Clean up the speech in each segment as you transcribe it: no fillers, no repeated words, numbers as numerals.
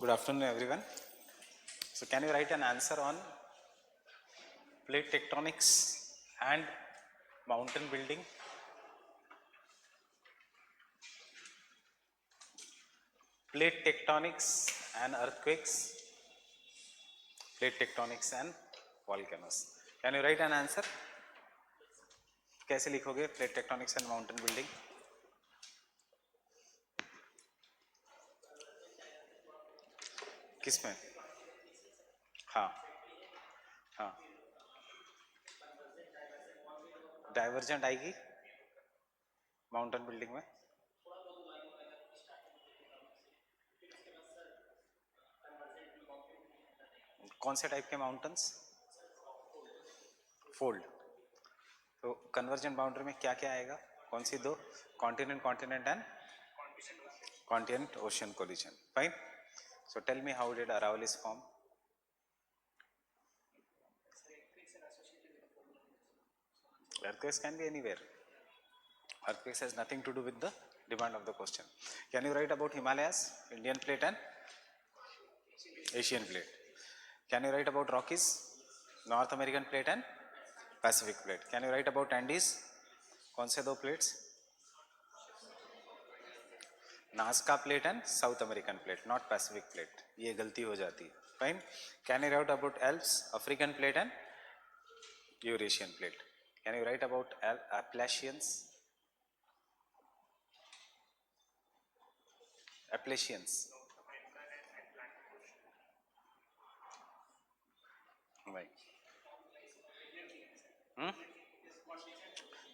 Good afternoon, everyone. So, can you write an answer on plate tectonics and mountain building? Plate tectonics and earthquakes, plate tectonics and volcanoes. Can you write an answer? कैसे लिखोगे plate tectonics and mountain building? किसमें? हाँ हाँ, divergent आएगी mountain building में. कौन से type के माउंटेन्स? फोल्ड. तो कन्वर्जेंट बाउंड्री में क्या क्या आएगा? कौन सी दो? Continent continent and continent ocean collision. Fine. So tell me, how did Aravallis form? Earthquakes can be anywhere. Earthquakes has nothing to do with the demand of the question. Can you write about Himalayas, Indian plate and Asian plate? Can you write about Rockies, North American plate and Pacific plate? Can you write about Andes? कौन से दो plates? Nazca plate and South American plate, not Pacific plate. ये गलती हो जाती है. Fine. Can you write about Alps, African plate and Eurasian plate? Can you write about Appalachians? Appalachians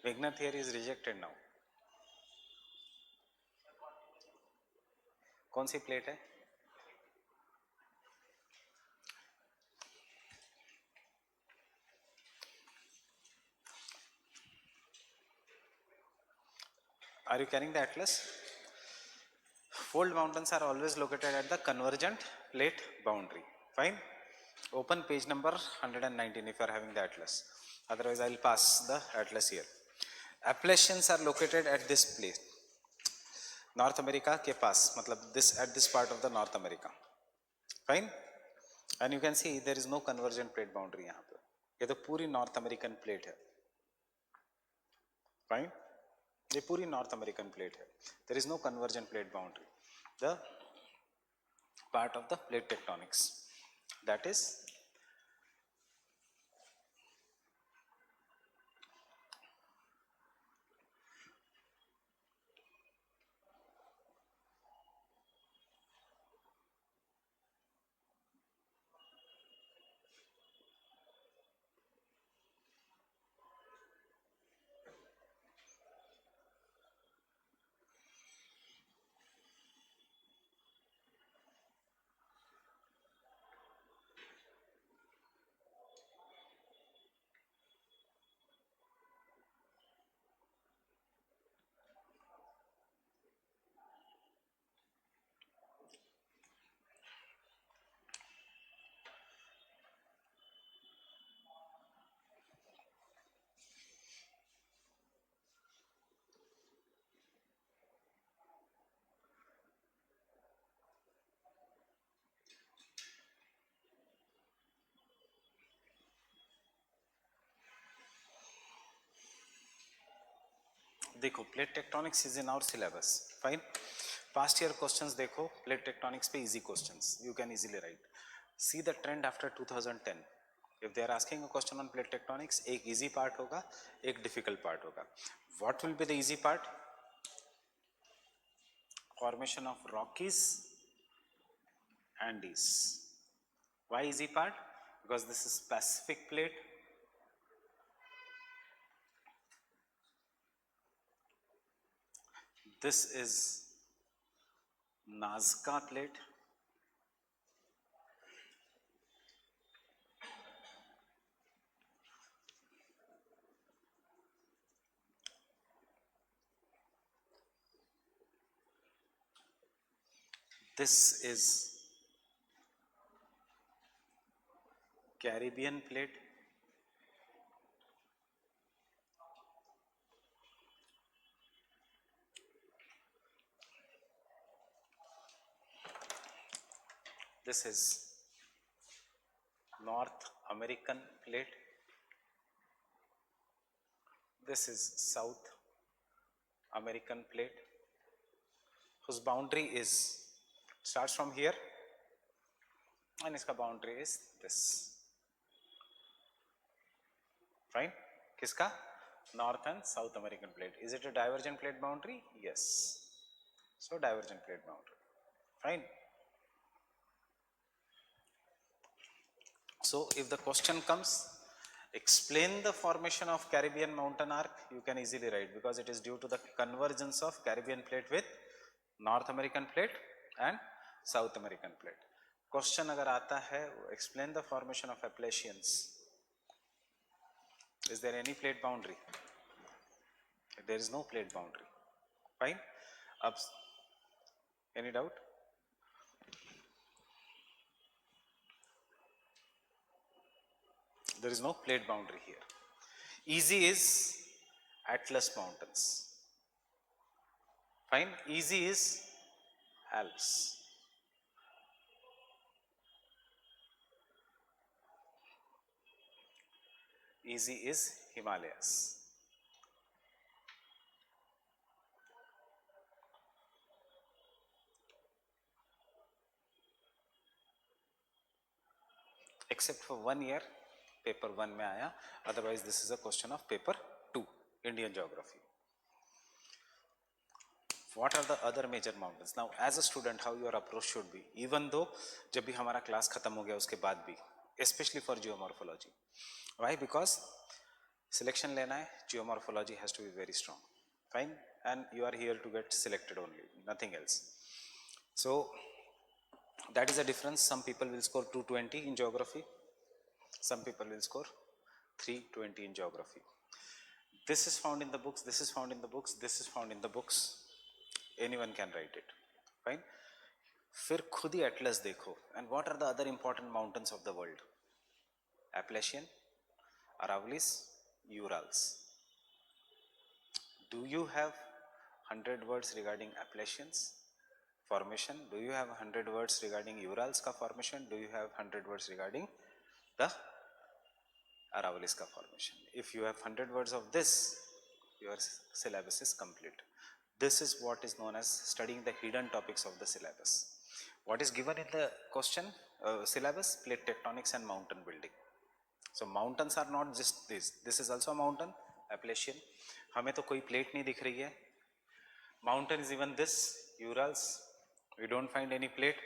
Wegener theory is rejected now. कौन सी plate है? Are you carrying the atlas? Fold mountains are always located at the convergent plate boundary. Fine. Open page number 119 if you are having the atlas. Otherwise, I will pass the atlas here. Appalachians are located at this place. North America के पास, मतलब this at this part of the North America. Fine. And you can see there is no convergent plate boundary यहाँ पे. ये तो पूरी North American plate है. Fine. ये पूरी नॉर्थ अमेरिकन प्लेट है. There is no convergent plate boundary. The part of the plate tectonics that is देखो plate tectonics is in our syllabus. Fine. Past year questions देखो plate tectonics पे, easy questions, you can easily write. See the trend after 2010. If they are asking a question on plate tectonics, एक easy part होगा, एक difficult part होगा. What will be the easy part? Formation of Rockies, Andes. Why easy part? Because this is Pacific plate. This is Nazca plate. This is Caribbean plate. This is North American plate. This is South American plate, whose boundary is starts from here and इसका boundary is this. Fine. किसका? North and South American plate. Is it a divergent plate boundary? Yes. So divergent plate boundary. Fine. So if the question comes, explain the formation of Caribbean mountain arc, you can easily write, because it is due to the convergence of Caribbean plate with North American plate and South American plate. Question अगर आता है, explain the formation of Appalachians. Is there any plate boundary? There is no plate boundary. Fine. Any doubt? There is no plate boundary here. Easy is Atlas Mountains. Fine. Easy is Alps. Easy is Himalayas. Except for 1 year, paper 1 में आया, otherwise this is a question of paper 2, Indian geography. What are the other major mountains? Now as a student, how your approach should be, even though जब भी हमारा class खत्म हो गया उसके बाद भी, especially for geomorphology. Why? Because selection लेना है, geomorphology has to be very strong. Fine. And you are here to get selected only, nothing else. So that is a difference. Some people will score 220 in geography, some people will score 320 in geography. This is found in the books, this is found in the books, this is found in the books. Anyone can write it. Fine. फिर खुद ही atlas देखो. And what are the other important mountains of the world? Appalachian, Aravallis, Urals. Do you have 100 words regarding Appalachians formation? Do you have 100 words regarding Urals ka formation? Do you have 100 words regarding the Aravallis ka formation? If you have 100 words of this, your syllabus is complete. This is what is known as studying the hidden topics of the syllabus. What is given in the question syllabus? Plate tectonics and mountain building. So mountains are not just this. This is also a mountain, Appalachian. हमें तो कोई plate नहीं दिख रही है. Mountain is even this, Urals. We don't find any plate.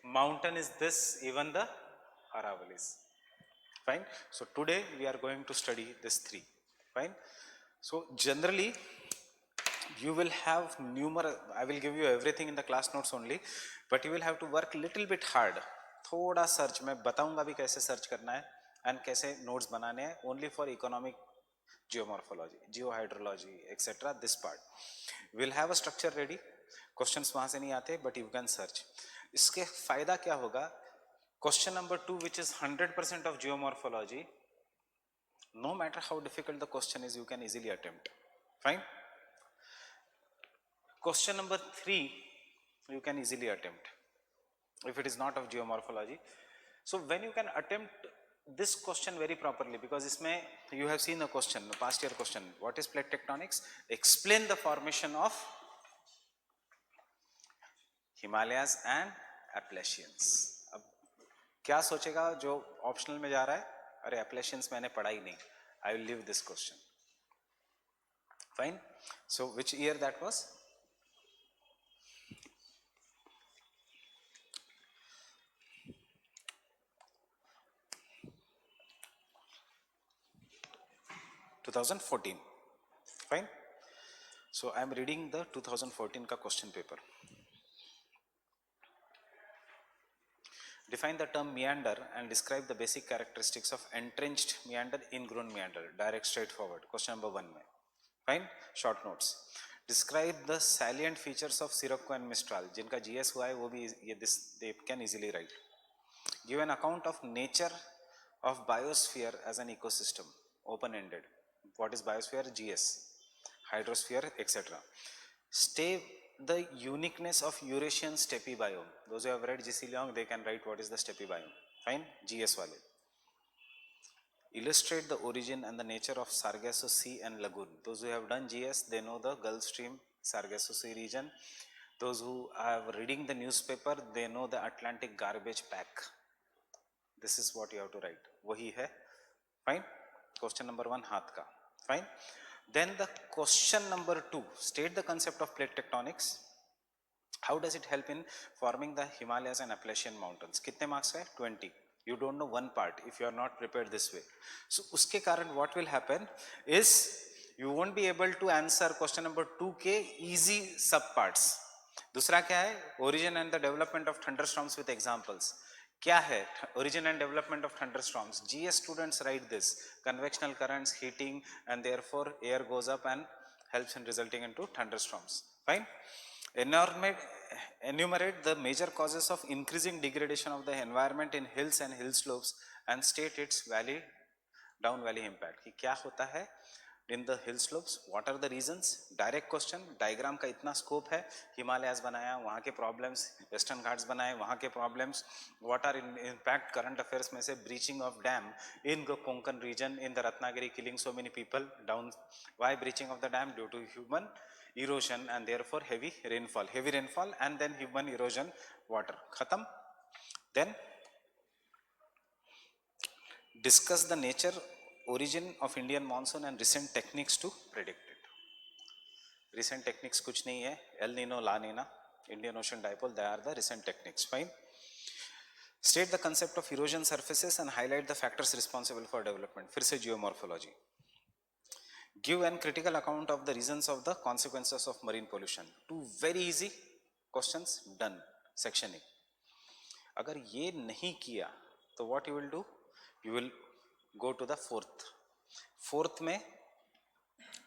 Mountain is this, even the Aravallis. Fine. So today we are going to study this 3. Fine. So generally you will have numerous, I will give you everything in the class notes only, but you will have to work little bit hard. थोड़ा search, मैं बताऊंगा भी कैसे search करना है and कैसे notes बनाने हैं, only for economic geomorphology, geohydrology, etc. This part. We'll have a structure ready. Questions वहाँ से नहीं आते, but you can search. इसके फायदा क्या होगा? Question number 2, which is 100% of geomorphology, no matter how difficult the question is, you can easily attempt. Fine. Question number 3, you can easily attempt if it is not of geomorphology. So when you can attempt this question very properly, because isme you have seen a question, a past year question, what is plate tectonics? Explain the formation of Himalayas and Appalachians. अब क्या सोचेगा जो optional में जा रहा है, अरे Appalachians मैंने पढ़ा ही नहीं, I will leave this question. Fine. So which year that was? (2014). Fine. So I am reading the 2014 ka question paper. Define the term meander and describe the basic characteristics of entrenched meander, ingrown meander. Direct, straightforward. Question number 1 में. Fine. Short notes. Describe the salient features of Sirocco and Mistral. जिनका GS हुआ है वो भी ये this they can easily write. Give an account of nature of biosphere as an ecosystem. Open-ended. What is biosphere? GS. Hydrosphere, etc. Stay the uniqueness of Eurasian steppe biome. Those who have read GC Leong, they can write what is the steppe biome. Fine, GS wale. Illustrate the origin and the nature of Sargasso Sea and lagoon. Those who have done GS, they know the Gulf Stream, Sargasso Sea region. Those who are reading the newspaper, they know the Atlantic garbage pack. This is what you have to write. Wahi hai. Fine. Question number 1, हाथ का. Fine. Then the question number 2, state the concept of plate tectonics. How does it help in forming the Himalayas and Appalachian mountains? कितने marks है? 20. You don't know one part if you are not prepared this way. So उसके कारण what will happen is you won't be able to answer question number 2 के easy sub parts. दूसरा क्या है? Origin and the development of thunderstorms with examples. क्या है? Origin and development of thunderstorms. GS students write this. Convectional currents, heating, and therefore air goes up and helps in resulting into thunderstorms. Fine. Enumerate the major causes of increasing degradation of the environment in hills and hill slopes and state its valley down valley impact. कि क्या होता है in the hill slopes, what are the reasons? Direct question. Diagram का इतना scope है. Himalayas बनाया, वहाँ के problems, Western Ghats बनाए, वहाँ के problems. What are impact current affairs में से breaching of dam in the Konkan region, in the Ratnagiri, killing so many people down. Why breaching of the dam? Due to human erosion and therefore heavy rainfall and then human erosion, water. Khatam. Then discuss the nature, origin of Indian monsoon and recent techniques to predict it. Recent techniques कुछ नहीं है. El Nino, La Nina, Indian Ocean Dipole, they are the recent techniques. Fine. State the concept of erosion surfaces and highlight the factors responsible for development. फिर से geomorphology. Give an critical account of the reasons of the consequences of marine pollution. Two very easy questions, done. Section A. अगर ये नहीं किया तो what you will do? You will go to the fourth में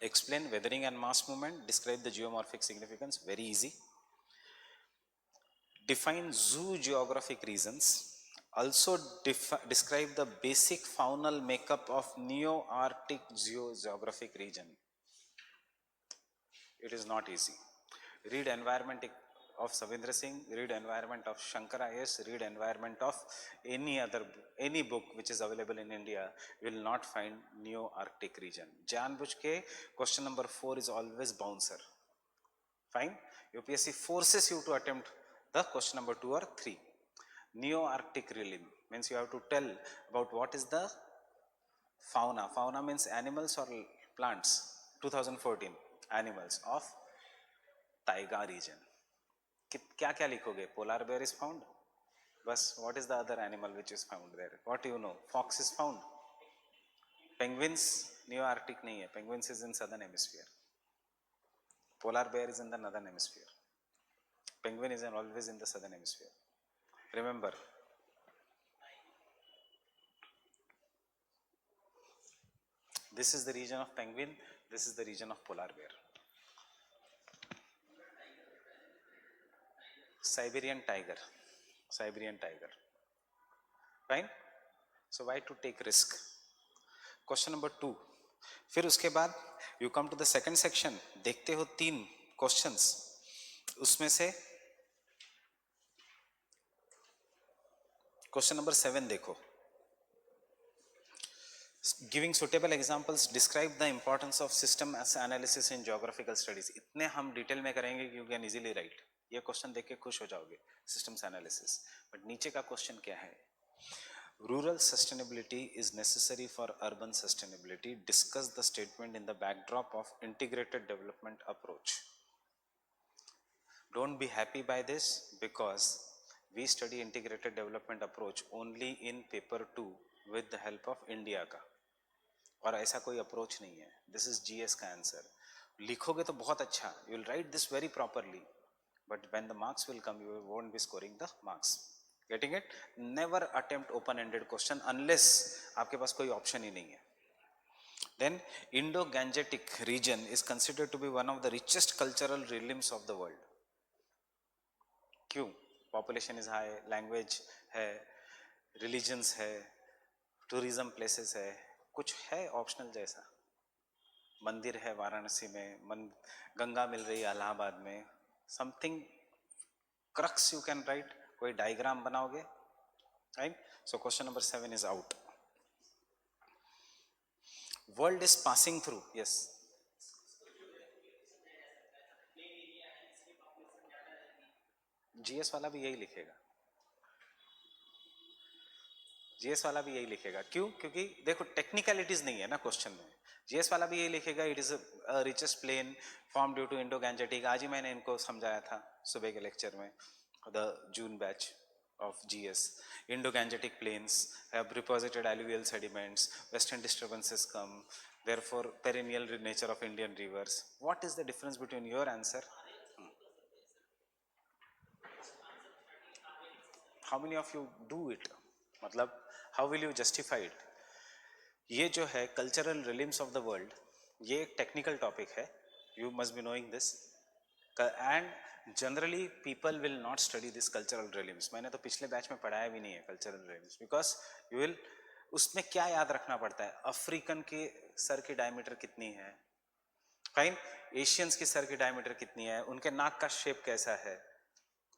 explain weathering and mass movement, describe the geomorphic significance, very easy. Define zoogeographic reasons, also describe the basic faunal makeup of Neo-Arctic geographic region. It is not easy. Read environment of Savindra Singh, read environment of Shankar IAS, read environment of any book which is available in India, you will not find Neo-Arctic region. Janbuj ke question number 4 is always bouncer. Fine. UPSC forces you to attempt the question number 2 or 3. Neo-Arctic realm means you have to tell about what is the fauna. Fauna means animals or plants. 2014 animals of taiga region. क्या क्या लिखोगे? Polar bear is found. बस what is the other animal which is found there? What do you know? Fox is found. Penguins Neo-Arctic नहीं है. Penguins is in southern hemisphere. Polar bear is in the northern hemisphere. Penguin is always in the southern hemisphere. Remember. This is the region of penguin. This is the region of polar bear. Siberian tiger. Siberian tiger. Fine. So why to take risk? Question number 2. फिर उसके बाद you come to the second section. देखते हो 3 questions. उसमें से question number 7 देखो. Giving suitable examples, describe the importance of system as analysis in geographical studies. इतने हम डिटेल में करेंगे कि you can easily write. ये क्वेश्चन देख के खुश हो जाओगे. Systems analysis. बट नीचे का क्वेश्चन क्या है? Rural sustainability is necessary for urban sustainability. Discuss the statement in the backdrop of integrated development approach. Don't be happy by this because we study integrated development approach only in paper 2 with the help of India का. और ऐसा कोई approach नहीं है. This is GS का answer. लिखोगे तो बहुत अच्छा. You will write this very properly. But when the marks will come, you won't be scoring the marks. Getting it? Never attempt open-ended question unless आपके पास कोई option ही नहीं है. Then Indo-Gangetic region is considered to be one of the richest cultural realms of the world. क्यों? Population is high, language है, religions है, tourism places है, कुछ है optional जैसा. मंदिर है वाराणसी में, गंगा मिल रही है इलाहाबाद में, something crux you can write, कोई diagram बनाओगे, right? So question number 7 is out. World is passing through, yes. GS वाला भी यही लिखेगा, जीएस वाला भी यही लिखेगा. क्यों? क्योंकि देखो टेक्निकलिटीज नहीं है ना क्वेश्चन में. जीएस वाला भी यही लिखेगा, it is richest plain form due to Indo Gangetic. आज ही मैंने इनको समझाया था सुबह के लेक्चर में, the June batch of GS. Indo-Gangetic plains have reposited alluvial sediments, western disturbances come, therefore perennial nature of Indian rivers. What is the difference between your answer? How many of you do it? मतलब how will you justify it? ये जो है cultural realms of the world, ये एक technical topic है, you must be knowing this. And generally people will not study this cultural realms. मैंने तो पिछले बैच में पढ़ाया भी नहीं है cultural realms, because you will, उसमें क्या याद रखना पड़ता है, अफ्रीकन के सर की डायमीटर कितनी है, फाइन, एशियंस की सर की डायमीटर कितनी है, उनके नाक का शेप कैसा है,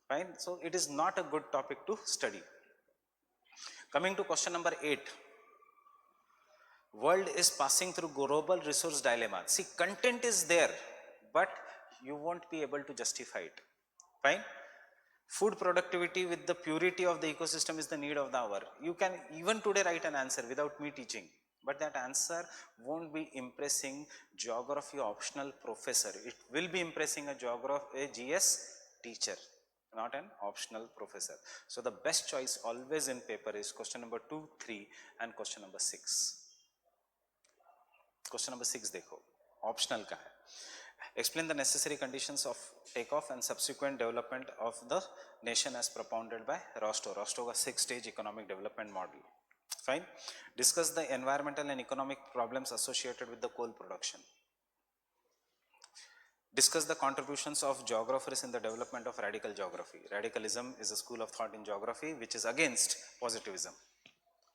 fine. So it is not a good topic to study. Coming to question number 8. World is passing through global resource dilemma. See, content is there, but you won't be able to justify it. Fine. Food productivity with the purity of the ecosystem is the need of the hour. You can even today write an answer without me teaching, but that answer won't be impressing geography optional professor. It will be impressing a GS teacher, not an optional professor. So the best choice always in paper is question number 2, 3 and question number 6. Question number 6 देखो, optional का है. Explain the necessary conditions of take off and subsequent development of the nation as propounded by Rostow. Rostow का 6-stage economic development model. Fine. Discuss the environmental and economic problems associated with the coal production. Discuss the contributions of geographers in the development of radical geography. Radicalism is a school of thought in geography which is against positivism.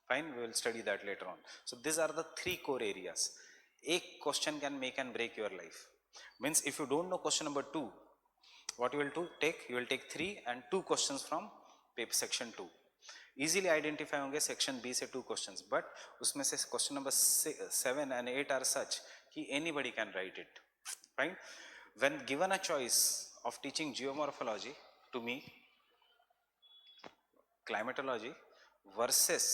Fine, we will study that later on. So these are the 3 core areas. एक question can make and break your life. Means if you don't know question number 2, what you will do, you will take 3 and 2 questions from paper section 2. easily identify होंगे section B से 2 questions, but उसमें से question number 7 and 8 are such कि anybody can write it. Fine. When given a choice of teaching geomorphology to me, climatology versus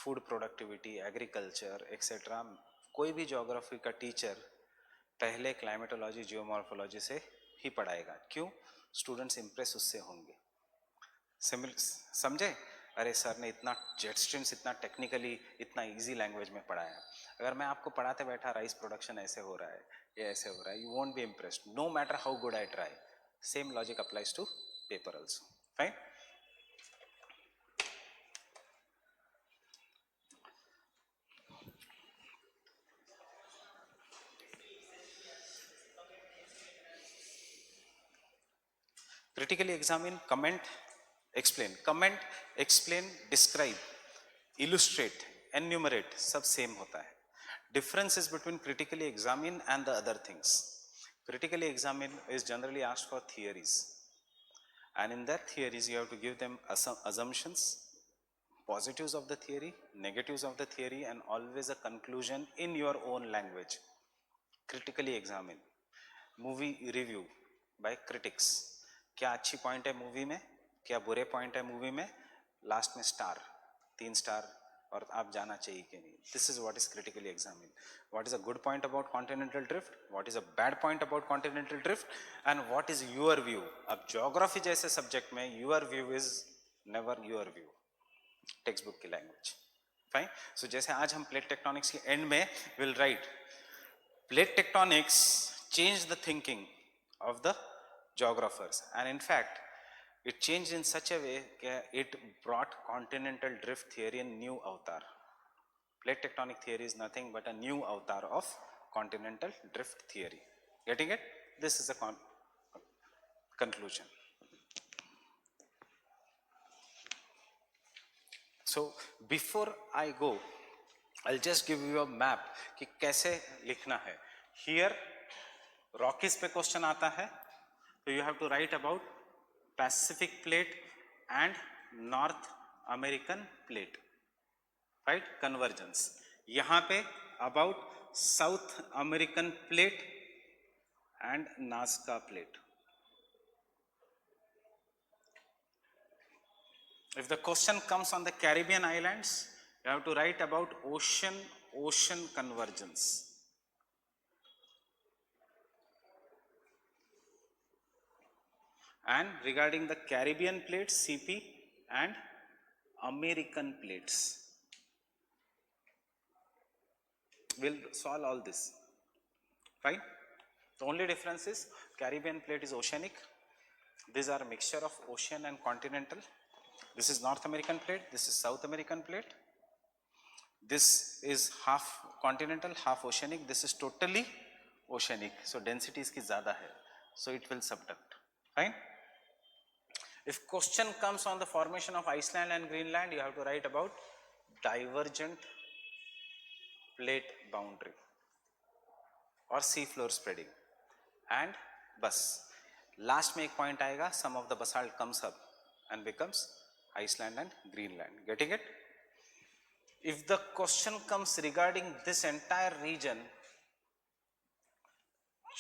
food productivity, agriculture etcetera, कोई भी geography का teacher पहले climatology geomorphology से ही पढ़ाएगा. क्यों? Students Impress उससे होंगे. समझे? अरे सर ने इतना जेट स्ट्रीम्स इतना टेक्निकली इतना इजी लैंग्वेज में पढ़ाया, अगर मैं आपको पढ़ाते बैठा राइस प्रोडक्शन ऐसे हो रहा है, ये ऐसे हो रहा है, you won't be impressed no matter how good I try. Same logic applies to paper also. Fine. Critically examine, comment, explain. Comment, explain, describe, illustrate, enumerate, सब same होता है. Difference is between critically examine and the other things. Critically examine is generally asked for theories, and in that theories you have to give them assumptions, positives of the theory, negatives of the theory, and always a conclusion in your own language. Critically examine. Movie review by critics. क्या अच्छी point है movie में, क्या बुरे point है movie में, last में star, 3 star, और आप जाना चाहिए कि नहीं. This is what is critically examine. What is a good point about continental drift, what is a bad point about continental drift, and what is your view. अब geography जैसे subject में your view is never your view, text book की language. Fine. सो जैसे आज हम plate tectonics के and में will write plate tectonics change the thinking of the geographers, and in fact it changed in such a way that it brought continental drift theory in new avatar. Plate tectonic theory is nothing but a new avatar of continental drift theory. Getting it? This is a conclusion. So before I go, I'll just give you a map कि कैसे लिखना है. Here Rockies पे question आता है तो you have to write about Pacific plate and North American plate, right, convergence. यहां पे about South American plate and Nazca plate. If the question comes on the Caribbean islands, you have to write about ocean convergence. And regarding the Caribbean plates, CP and American plates, we'll solve all this, fine. The only difference is Caribbean plate is oceanic. These are a mixture of ocean and continental. This is North American plate, this is South American plate. This is half continental, half oceanic. This is totally oceanic. So density इसकी ज़्यादा है. So it will subduct. Fine. If question comes on the formation of Iceland and Greenland, you have to write about divergent plate boundary or sea floor spreading. And bus. Last में एक point आएगा. Some of the basalt comes up and becomes Iceland and Greenland. Getting it? If the question comes regarding this entire region,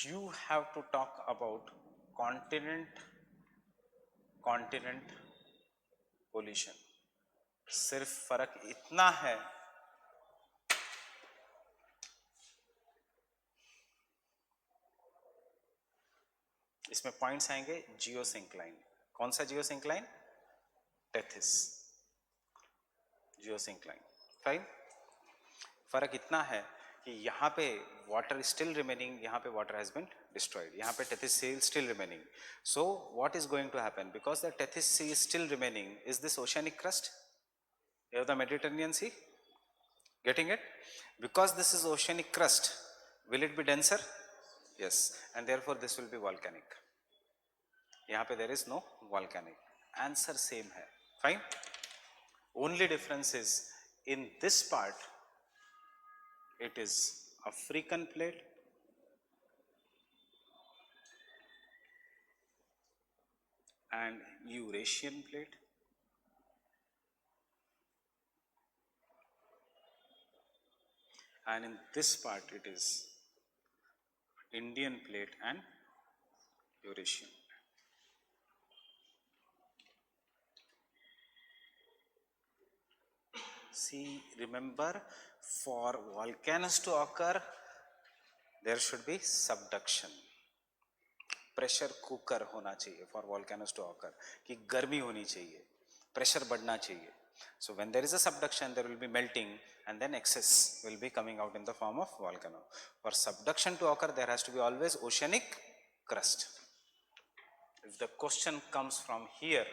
you have to talk about continent pollution. सिर्फ फर्क इतना है, इसमें points आएंगे geosyncline. कौन सा geosyncline? Tethys geosyncline. Fine. फर्क इतना है कि यहाँ पे वाटर स्टिल रिमेनिंग, यहाँ पे वाटर हैज बीन destroyed, यहाँ पे Tethys sea still remaining. So what is going to happen? Because the Tethys sea is still remaining, is this oceanic crust? You have the Mediterranean Sea. Getting it? Because this is oceanic crust, will it be denser? Yes, and therefore this will be volcanic. यहाँ पे there is no volcanic. Answer same है. Fine. Only difference is in this part it is African plate and Eurasian plate, and in this part it is Indian plate and Eurasian. See, remember, for volcanoes to occur there should be subduction. Pressure cooker होना चाहिए for volcanoes to occur, कि गर्मी होनी चाहिए, pressure बढ़ना चाहिए. So when there is a subduction, there will be melting and then excess will be coming out in the form of volcano. For subduction to occur, there has to be always oceanic crust. If the question comes from here,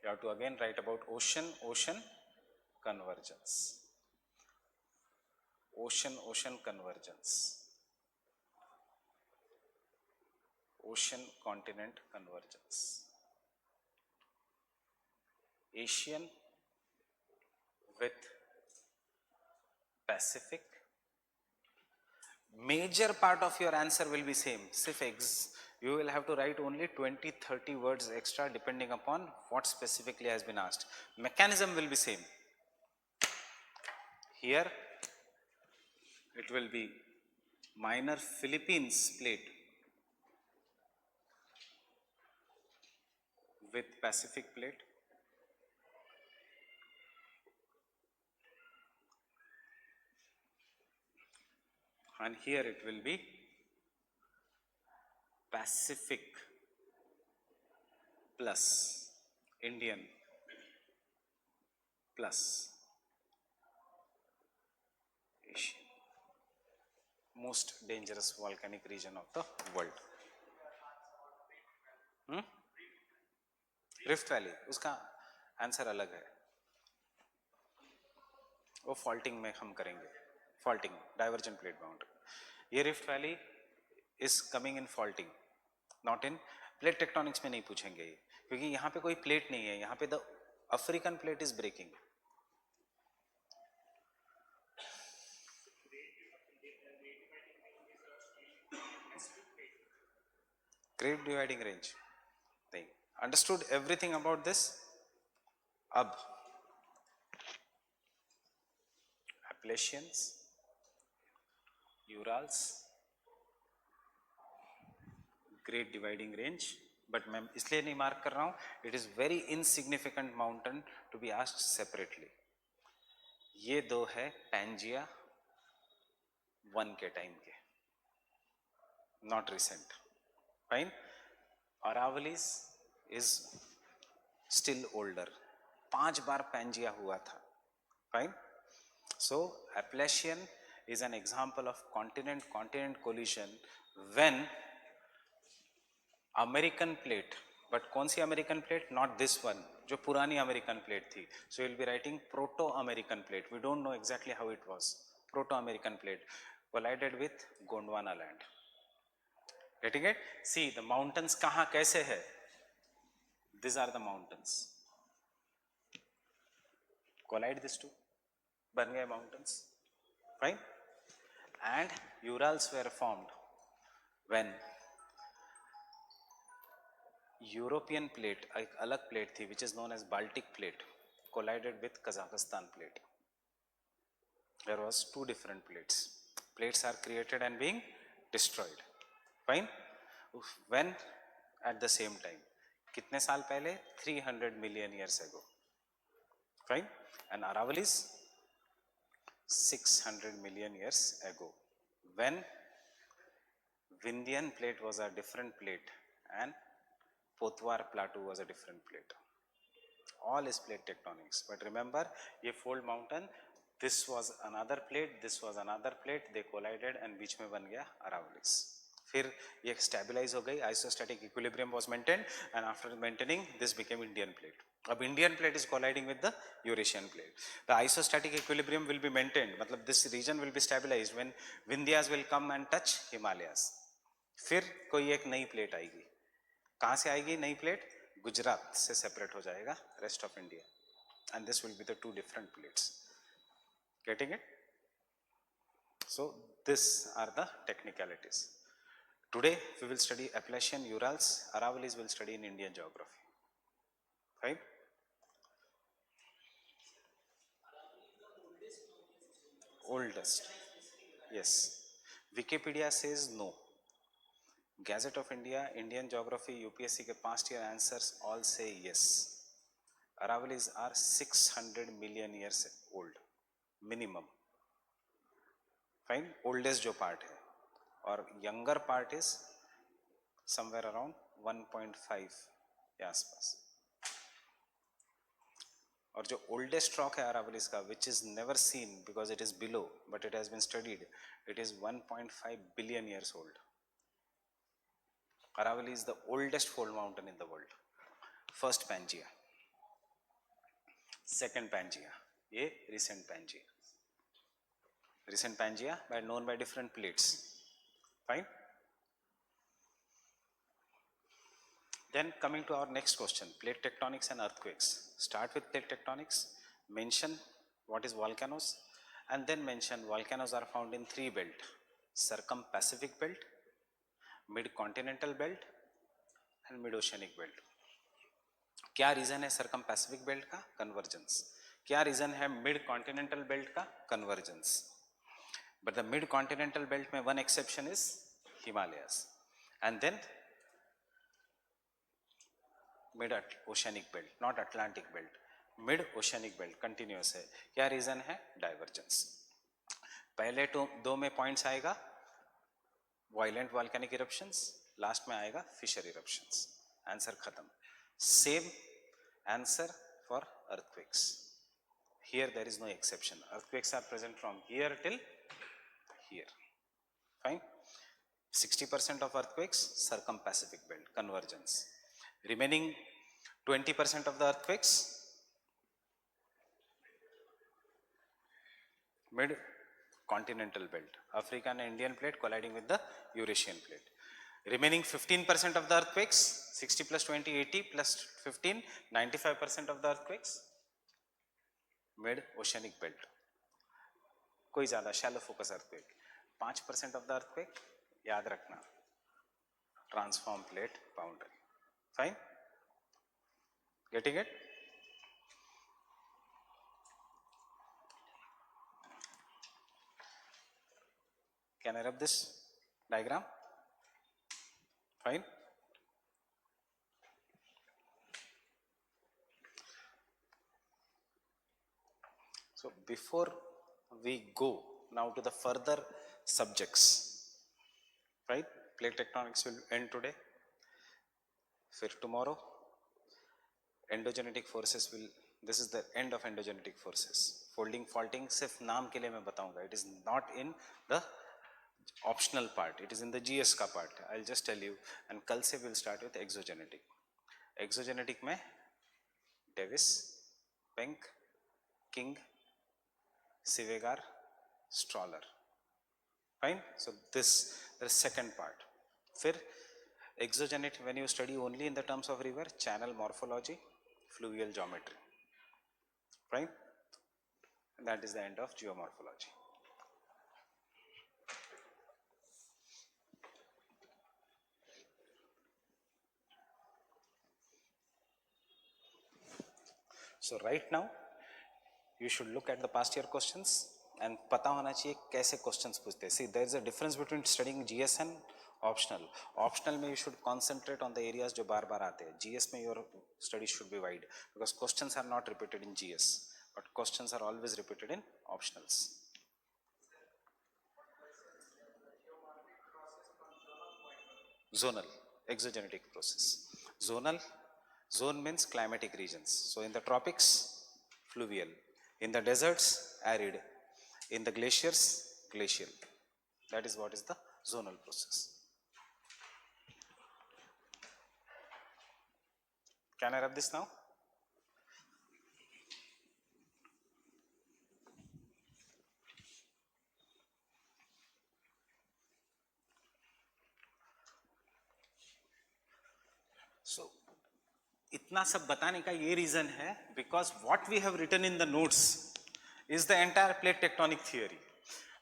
you have to again write about ocean convergence. Ocean convergence. Ocean continent convergence. Asian with Pacific. Major part of your answer will be same. You will have to write only 20-30 words extra depending upon what specifically has been asked. Mechanism will be same. Here it will be minor Philippines plate with Pacific plate. And here it will be Pacific plus Indian plus Asian. Most dangerous volcanic region of the world. Rift valley, उसका answer अलग है, वो faulting में हम करेंगे. Faulting, divergent plate boundary. ये rift valley is coming in faulting, not in plate tectonics में नहीं पूछेंगे ये, क्योंकि यहाँ पे कोई प्लेट नहीं है. यहाँ पे the African plate is breaking. great dividing range thing. Understood everything about this? Ab Appalachians, Urals, great dividing range, but मैं इसलिए नहीं मार्क कर रहा हूँ, it is very insignificant mountain to be asked separately. ये दो है Pangaea 1 के टाइम के, not recent. Fine. Aravallis is still older. 5 bar Pangaea हुआ था. Fine. So Appalachian is an example of continent collision when American plate, but कौन सी American plate? Not this one, जो पुरानी अमेरिकन प्लेट थी. So will be writing proto American plate. We don't know exactly how it was. Proto American plate collided with Gondwana land. Getting it? See the mountains कहाँ कैसे है. This are the mountains, collide this two, बन गए mountains. Fine. And Urals were formed when European plate, एक अलग plate थी विच is known as Baltic plate, collided with Kazakhstan plate. There was 2 different plates. Plates are created and being destroyed. Fine. When? At the same time. कितने साल पहले? 300 million years ago. Fine. And Aravallis 600 million years ago, when Vindhyan plate was a different plate and Potwar plateau was a different plate. All is plate tectonics. But remember, ये fold mountain, this was another plate, this was another plate, they collided and बीच में बन गया Aravallis. फिर ये stabilize हो गई, isostatic equilibrium was maintained, and after maintaining this became Indian plate. अब Indian plate is colliding with the Eurasian plate. The isostatic equilibrium will be maintained, मतलब this region will be stabilized when Vindhyas will come and touch Himalayas. फिर कोई एक नई plate आएगी. कहाँ से आएगी नई प्लेट? गुजरात से सेपरेट हो जाएगा rest of India, and this will be the 2 different plates. Getting it? So this are the technicalities. Today we will study Appalachian, Urals, Aravallis will study in Indian geography. Right? Oldest. Yes. Wikipedia says no. Gazette of India, Indian Geography, UPSC के past year answers all say yes. Aravallis are 600 million years old minimum. Fine. Oldest जो part है, और younger part is somewhere around 1.5 के आसपास. और जो oldest rock है Aravallis का, which is never seen because it is below, but it has been studied, it is 1.5 billion years old. Aravalli is the oldest fold mountain in the world. First Pangaea, second Pangaea, ये recent Pangaea. Recent Pangaea by known by different plates. Fine. Then coming to our next question, plate tectonics and earthquakes. Start with plate tectonics, mention what is volcanoes, and then mention volcanoes are found in 3 belts: circum-Pacific belt, mid-continental belt and mid-oceanic belt. क्या reason है circum-Pacific belt का? Convergence. क्या reason है mid-continental belt का? Convergence. But the mid-continental belt में one exception is Himalayas, and then mid-oceanic belt, not Atlantic belt. Mid-oceanic belt continuous है. क्या reason है? Divergence. पहले तो 2 में पॉइंट्स आएगा वायलेंट वॉल्केनिक इरप्शंस, लास्ट में आएगा फिशर इरप्शंस. आंसर खत्म. Same answer for earthquakes. Here there is no exception. Earthquakes are present from here till here. Fine. 60% of earthquakes circum-Pacific belt, convergence. Remaining 20% of the earthquakes mid-continental belt, African and Indian plate colliding with the Eurasian plate. Remaining 15% of the earthquakes, 60 plus 20, 80 plus 15, 95% of the earthquakes mid-oceanic belt. कोई ज़्यादा shallow focus earthquake. 5% of the earthquake याद रखना transform plate boundary. Fine? Getting it? Can I rub this diagram? Fine? So before we go now to the further subjects, right? Plate tectonics will end today. फिर tomorrow endogenetic forces will, this is the end of endogenetic forces. Folding faulting सिर्फ नाम के लिए मैं बताऊंगा, it is not in the optional part, it is in the GS का part. I'll just tell you. And कल से we'll start with exogenetic. Exogenetic में Davis, Penck, King, Sivegar, Stroller. Fine? So this the second part. फिर exogenetic, when you study only in the terms of river, channel morphology, fluvial geometry. Fine? And that is the end of geomorphology. So right now you should look at the past year questions and पता होना चाहिए कैसे questions पूछते हैं. See, there is a difference between studying GS and optional. Optional में you should concentrate on the areas जो बार बार आते हैं. GS में your study should be wide because questions are not repeated in GS, but questions are always repeated in optionals. Zonal, exogenetic process. Zonal, zone means climatic regions. So in the tropics, fluvial. In the deserts, arid. In the glaciers, glacial. That is what is the zonal process. Can I rub this now? So, इतना सब बताने का ये reason है because what we have written in the notes is the entire plate tectonic theory,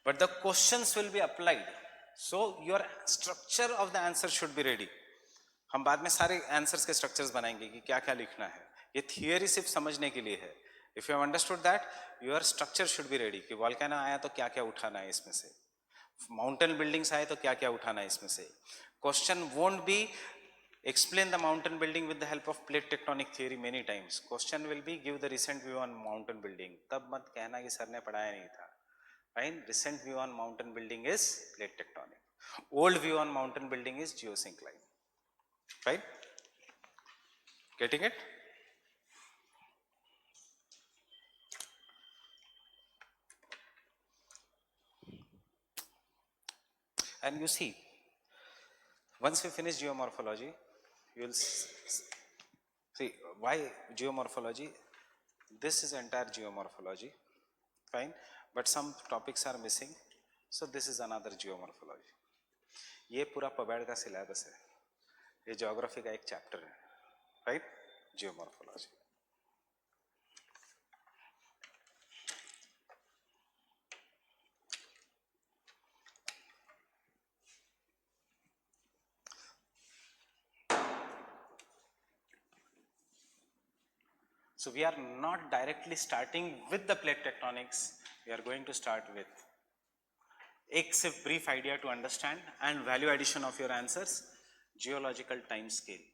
but the questions will be applied. So your structure of the answer should be ready. हम बाद में सारे आंसर्स के structures बनाएंगे कि क्या क्या लिखना है. ये थियरी सिर्फ समझने के लिए है. If you have understood that, your structure should be ready कि वॉल्केनो आया तो क्या क्या उठाना है इसमें से, माउंटेन बिल्डिंग्स आए तो क्या क्या उठाना है इसमें से. Question won't be explain the mountain building with the help of plate tectonic theory many times. Question will be give the recent view on mountain building. तब मत कहना कि सर ने पढ़ाया नहीं था. Fine? Recent view on mountain building is plate tectonic. Old view on mountain building is geosyncline. Right? Getting it? And you see, once we finish geomorphology, you will see why geomorphology. This is entire geomorphology. Fine, but some topics are missing, so this is another geomorphology. ये पूरा पबैड का syllabus है. ये geography का एक chapter है. Right? Geomorphology. So we are not directly starting with the plate tectonics. We are going to start with एक सिर्फ brief idea to understand and value addition of your answers. Geological time scale.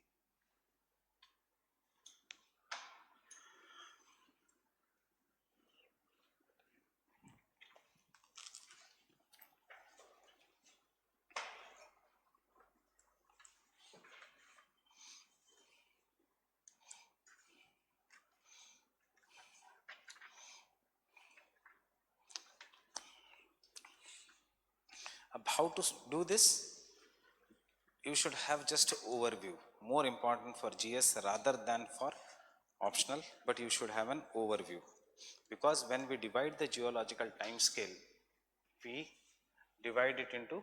How to do this? You should have just overview, more important for GS rather than for optional, but you should have an overview, because when we divide the geological time scale, we divide it into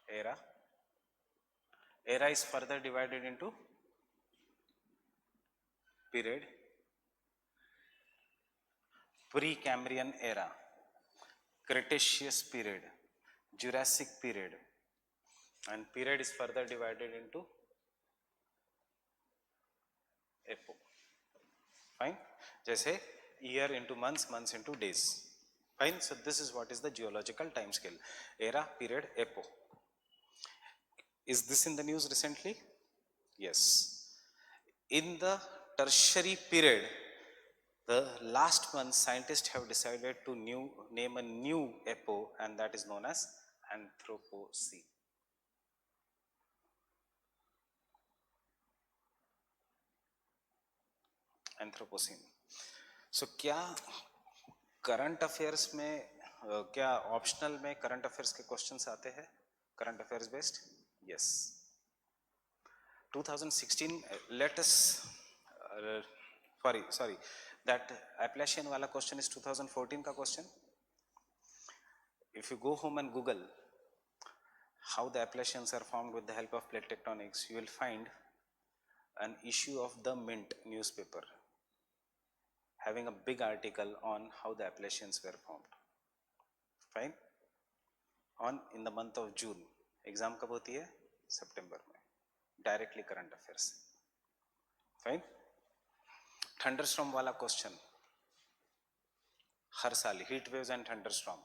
era. Era is further divided into period, Precambrian era, Cretaceous period, Jurassic period, and period is further divided into epoch. Fine. जैसे year into months, months into days. Fine. So this is what is the geological time scale. Era, period, epoch. Is this in the news recently? Yes. In the tertiary period, the last month scientists have decided to name a new epoch, and that is known as Anthropocene. Anthropocene. So क्या current affairs में क्या optional में current affairs के questions आते हैं current affairs based? Yes. 2016 let us sorry that Appalachian वाला question is 2014 का question. If you go home and Google how the Appalachians are formed with the help of plate tectonics, you will find an issue of the Mint newspaper having a big article on how the Appalachians were formed. Fine. On in the month of June. Exam कब होती है? सितंबर में. Directly current affairs. Fine. Thunderstorm वाला question हर साल, heat waves and thunderstorm.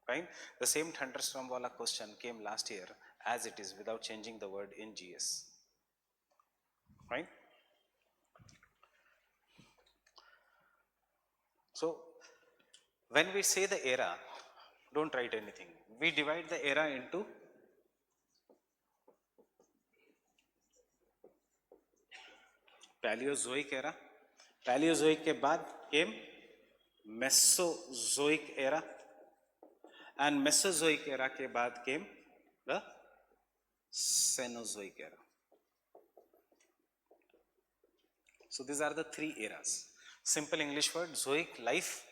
Fine. The same thunderstorm वाला question came last year as it is without changing the word in GS. Fine. So when we say the era, don't write anything. We divide the era into Paleozoic era. Paleozoic के बाद came Mesozoic era, and Mesozoic era के बाद came the Cenozoic era. So these are the three eras. Simple English word: Zoic, life;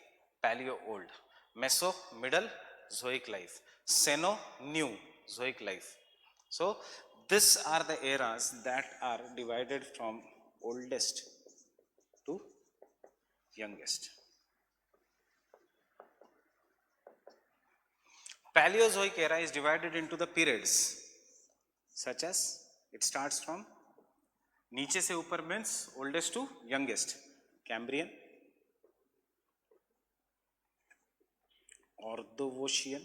Paleo, old; Meso, middle; Zoic, life; Ceno, new; Zoic, life. So these are the eras that are divided from oldest to youngest. Paleozoic era is divided into the periods such as it starts from नीचे से ऊपर means oldest to youngest. Cambrian, Ordovician,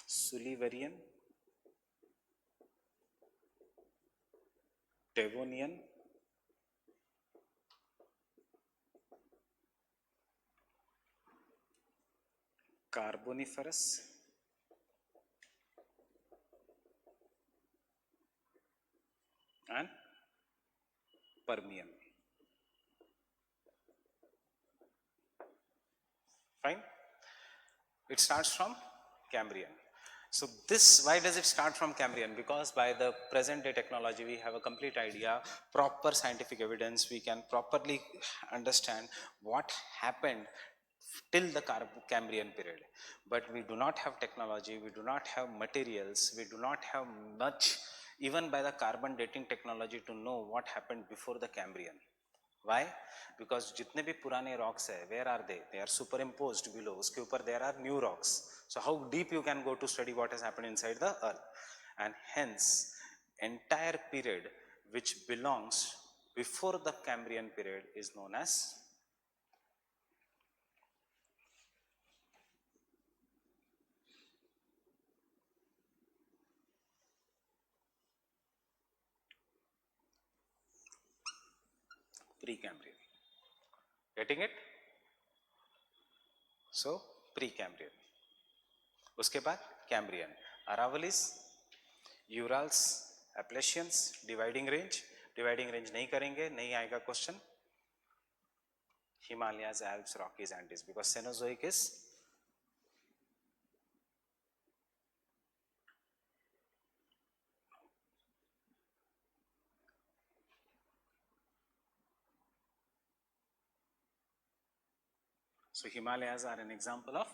Silurian, Devonian, Carboniferous, and Permian. Fine. It starts from Cambrian. So this, why does it start from Cambrian? Because by the present day technology, we have a complete idea, proper scientific evidence, we can properly understand what happened till the Cambrian period. But we do not have technology, we do not have materials, we do not have much, even by the carbon dating technology, to know what happened before the Cambrian. Why? Because जितने भी पुराने rocks है, where are they? They are superimposed below. उसके ऊपर there are new rocks. So how deep you can go to study what has happened inside the earth? And hence, entire period which belongs before the Cambrian period is known as Precambrian. Getting it? So Precambrian. उसके बाद Cambrian. Aravallis, Urals, Appalachians, dividing range. Dividing range नहीं करेंगे, नहीं आएगा question. Himalayas, Alps, Rockies, Andes, because Cenozoic is so Himalayas are an example of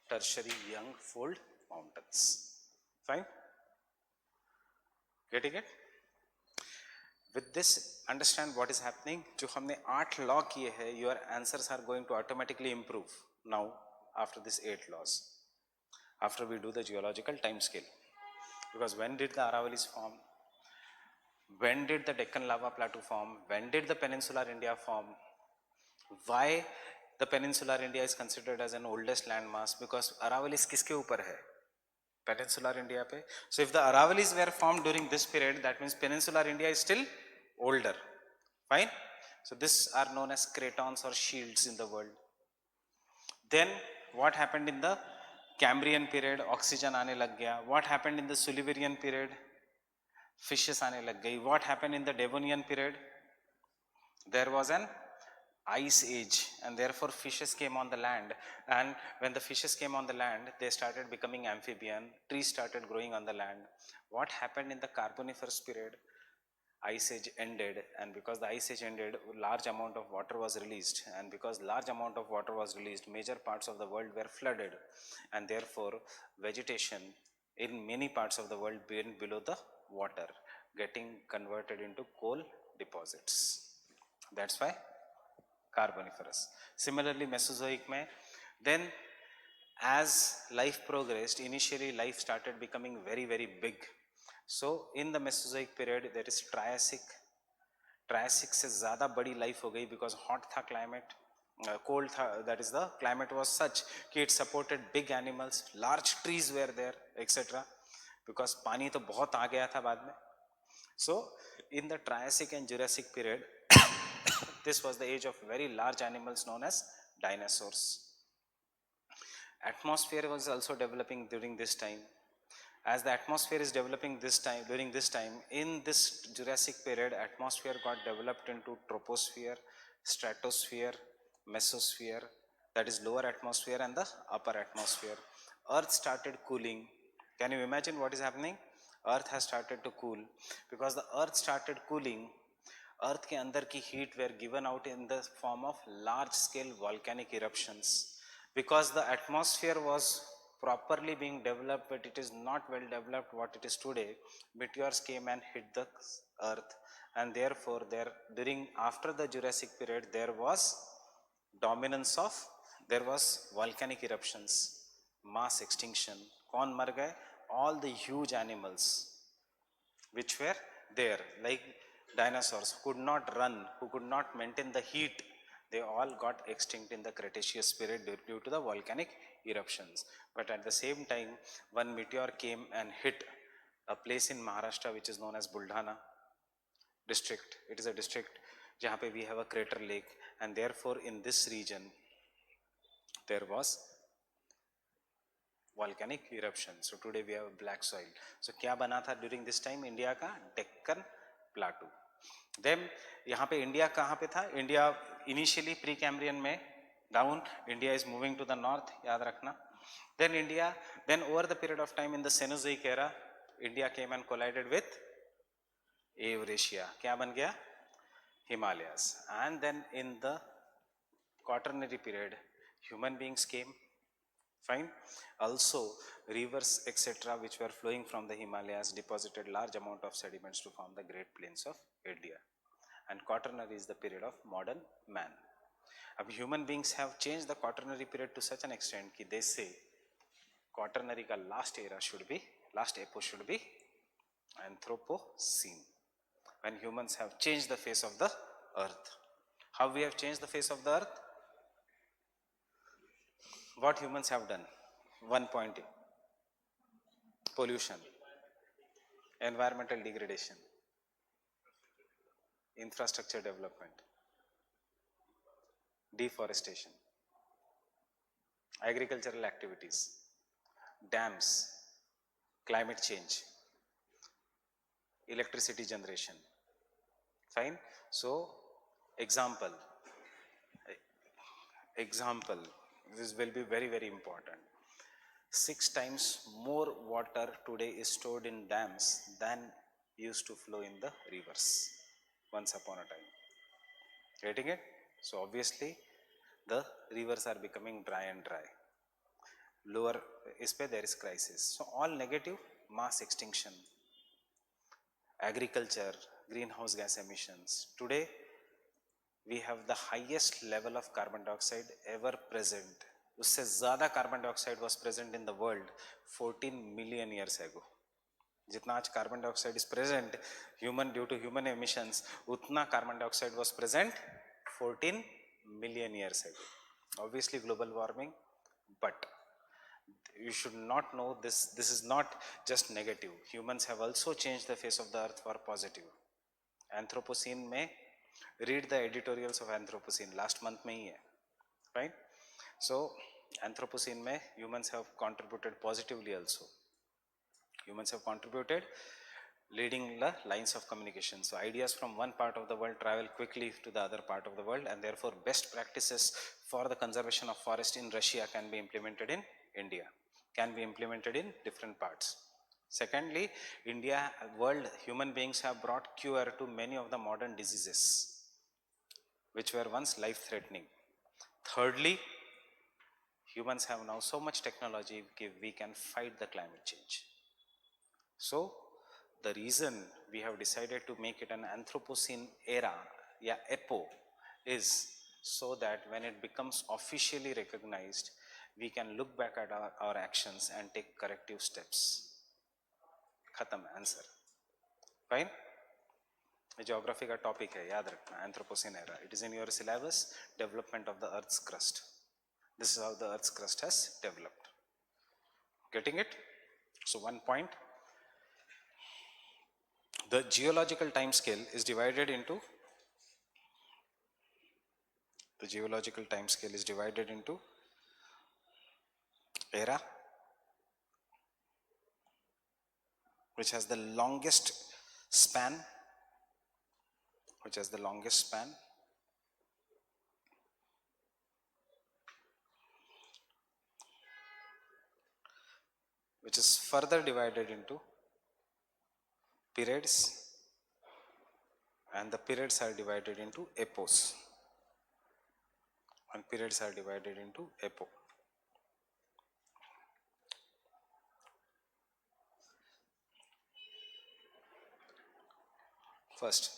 tertiary young fold mountains. Fine. Getting it? With this, understand what is happening. जो हमने 8 law किए हैं, your answers are going to automatically improve. now after these 8 laws, after we do the geological time scale. Because when did the Aravalis form? When did the Deccan lava plateau form? When did the peninsular India form? Why the peninsular India is considered as an oldest landmass? Because Aravalis किसके ऊपर है? Peninsular India पे. So if the Aravalis were formed during this period, that means peninsular India is still older. Fine. So these are known as cratons or shields in the world. Then what happened in the Cambrian period? Oxygen आने लग गया. What happened in the Silurian period? Fishes आने लग गई. What happened in the Devonian period? There was an ice age, and therefore fishes came on the land. And when the fishes came on the land, they started becoming amphibian. Trees started growing on the land. What happened in the Carboniferous period? Ice age ended, and because the ice age ended, large amount of water was released, and because large amount of water was released, major parts of the world were flooded, and therefore vegetation in many parts of the world been below the water, getting converted into coal deposits. That's why Carboniferous. Similarly, Mesozoic mein, then as life progressed, initially life started becoming very, very big. So in the Mesozoic period, there is Triassic. Triassic से ज़्यादा बड़ी life हो गई because hot था climate, cold था, that is the climate was such कि it supported big animals, large trees were there, etc. Because पानी तो बहुत आ गया था बाद में. So in the Triassic and Jurassic period, this was the age of very large animals known as dinosaurs. Atmosphere was also developing during this time. As the atmosphere is developing this time, during this time, in this Jurassic period, atmosphere got developed into troposphere, stratosphere, mesosphere, that is lower atmosphere and the upper atmosphere. Earth started cooling. Can you imagine what is happening? Earth has started to cool. Because the earth started cooling, earth के अंदर की heat were given out in the form of large scale volcanic eruptions. Because the atmosphere was properly being developed, but it is not well developed what it is today, meteors came and hit the earth, and therefore after the Jurassic period there was dominance of, there was volcanic eruptions, mass extinction. कौन मर गए? All the huge animals which were there, like dinosaurs, could not run, who could not maintain the heat, they all got extinct in the Cretaceous period due to the volcanic eruptions. But at the same time, one meteor came and hit a place in Maharashtra which is known as Buldhana district. It is a district where we have a crater lake, and therefore in this region there was volcanic eruption. So today we have black soil. So क्या बना था during this time? India का Deccan Plateau. Then यहाँ पे India कहाँ पे था? India initially pre-Cambrian में down. India is moving to the north. याद रखना. Then over the period of time in the Cenozoic era, India came and collided with Eurasia. क्या बन गया? Himalayas. And then in the Quaternary period, human beings came. Fine. Also, rivers etc. which were flowing from the Himalayas deposited large amount of sediments to form the Great Plains of India. And Quaternary is the period of modern man. Now, human beings have changed the Quaternary period to such an extent that they say Quaternary ka last epoch should be Anthropocene, when humans have changed the face of the earth. How we have changed the face of the earth? What humans have done? One point: pollution, environmental degradation, infrastructure development, deforestation, agricultural activities, dams, climate change, electricity generation. Fine. So example, this will be very, very important. 6 times more water today is stored in dams than used to flow in the rivers once upon a time. Getting it? So obviously the rivers are becoming dry and dry. Lower is where there is crisis. So all negative: mass extinction, agriculture, greenhouse gas emissions. Today we have the highest level of carbon dioxide ever present, उससे ज़्यादा carbon dioxide was present in the world 14 million years ago. जितना आज carbon dioxide is present human due to human emissions, उतना carbon dioxide was present 14 million years ago. Obviously global warming, but you should not know this is not just negative. Humans have also changed the face of the earth for positive. Anthropocene में read the editorials of Anthropocene, last month में ही है, right? So Anthropocene में humans have contributed positively also. Humans have contributed leading the lines of communication. So ideas from one part of the world travel quickly to the other part of the world, and therefore best practices for the conservation of forest in Russia can be implemented in India, can be implemented in different parts. Secondly, India, world, human beings have brought cure to many of the modern diseases which were once life-threatening. Thirdly, humans have now so much technology we can fight the climate change. So the reason we have decided to make it an Anthropocene era, EPO, is so that when it becomes officially recognized, we can look back at our actions and take corrective steps. Khatam, answer. Fine? Geography का topic है, याद रखना, Anthropocene era. It is in your syllabus, development of the Earth's crust. This is how the Earth's crust has developed. Getting it? So one point. The geological time scale is divided into era, which has the longest span, which is further divided into periods, and the periods are divided into epochs, and periods are divided into epoch. First,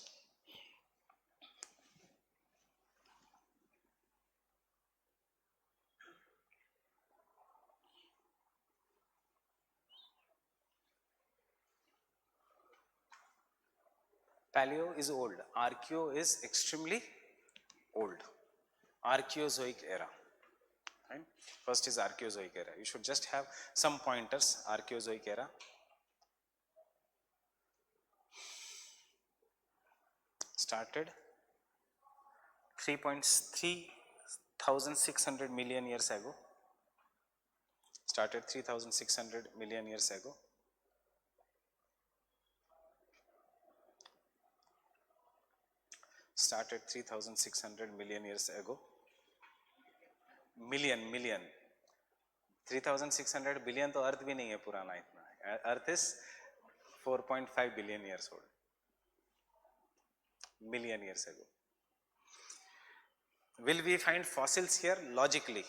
Paleo is old, Archeo is extremely old. Archaeozoic era. Right? First is Archaeozoic era. You should just have some pointers. Archaeozoic era. Started 3,600 million years ago. Started 3,600 million years ago. Started 3,600 million years ago. Million. 3,600 billion तो अर्थ भी नहीं है पुराना इतना. Earth is 4.5 billion years old. Million years ago. Will we find fossils here? Logically,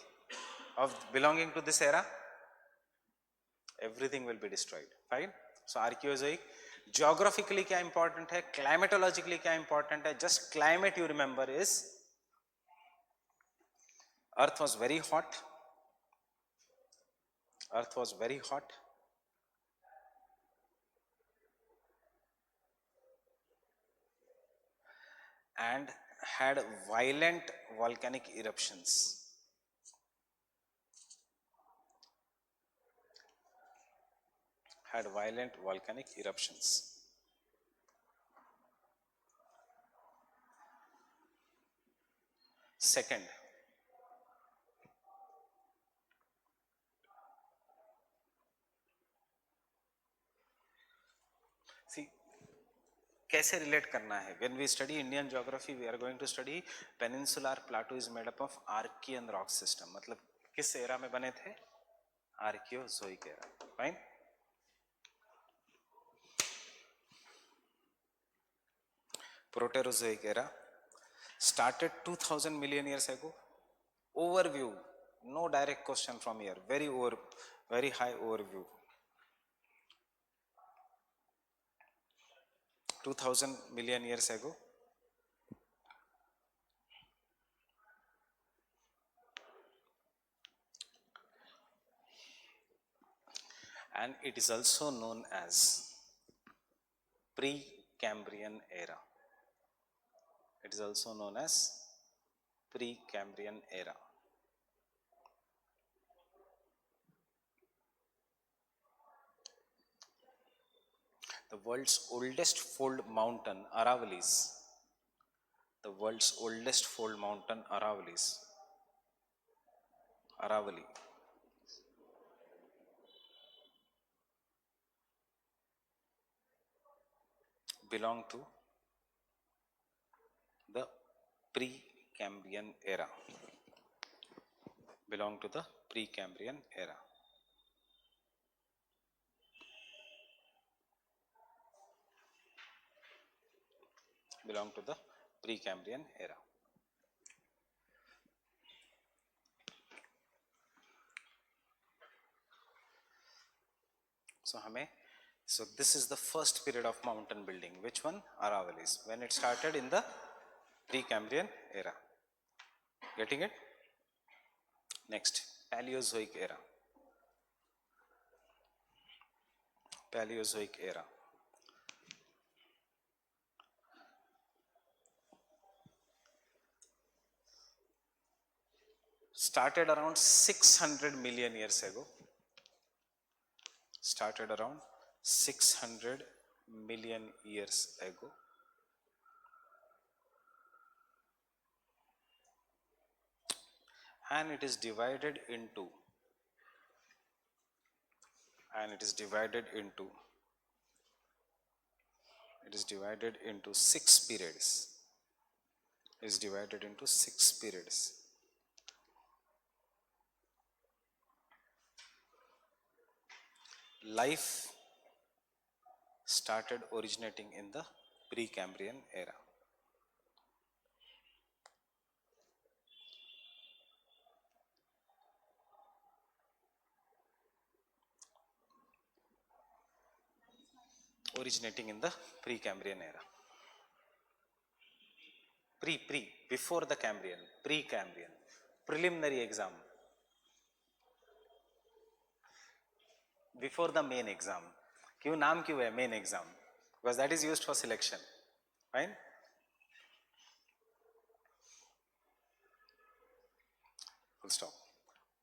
of belonging to this era? Everything will be destroyed. Fine. So Archaeozoic. Geographically क्या important है, climatologically क्या important है, just climate you remember is Earth was very hot. And had violent volcanic eruptions. Second, see, कैसे relate करना है? When we study Indian geography, we are going to study peninsular plateau is made up of Archean rock system. मतलब किस era में बने थे? Archaeozoic era. Fine. Proterozoic era started 2,000 million years ago. Overview, no direct question from here. Very high overview. 2,000 million years ago. and it is also known as Precambrian era. It is also known as Precambrian era. The world's oldest fold mountain, Aravallis. The world's oldest fold mountain, Aravallis. Aravalli. Belong to the Precambrian era. Belong to the Precambrian era. Belong to the Precambrian era. So this is the first period of mountain building. Which one? Aravallis. When it started in the Precambrian era. Getting it? Next, Paleozoic era. Paleozoic era. Started around 600 million years ago. Started around 600 million years ago. And it is divided into six periods. It is divided into six periods. Life started originating in the Precambrian era. Originating in the Precambrian era. Before the Cambrian, Precambrian. Preliminary exam. Before the main exam. क्यों नाम क्यों है main exam? Because that is used for selection. Fine? Full stop.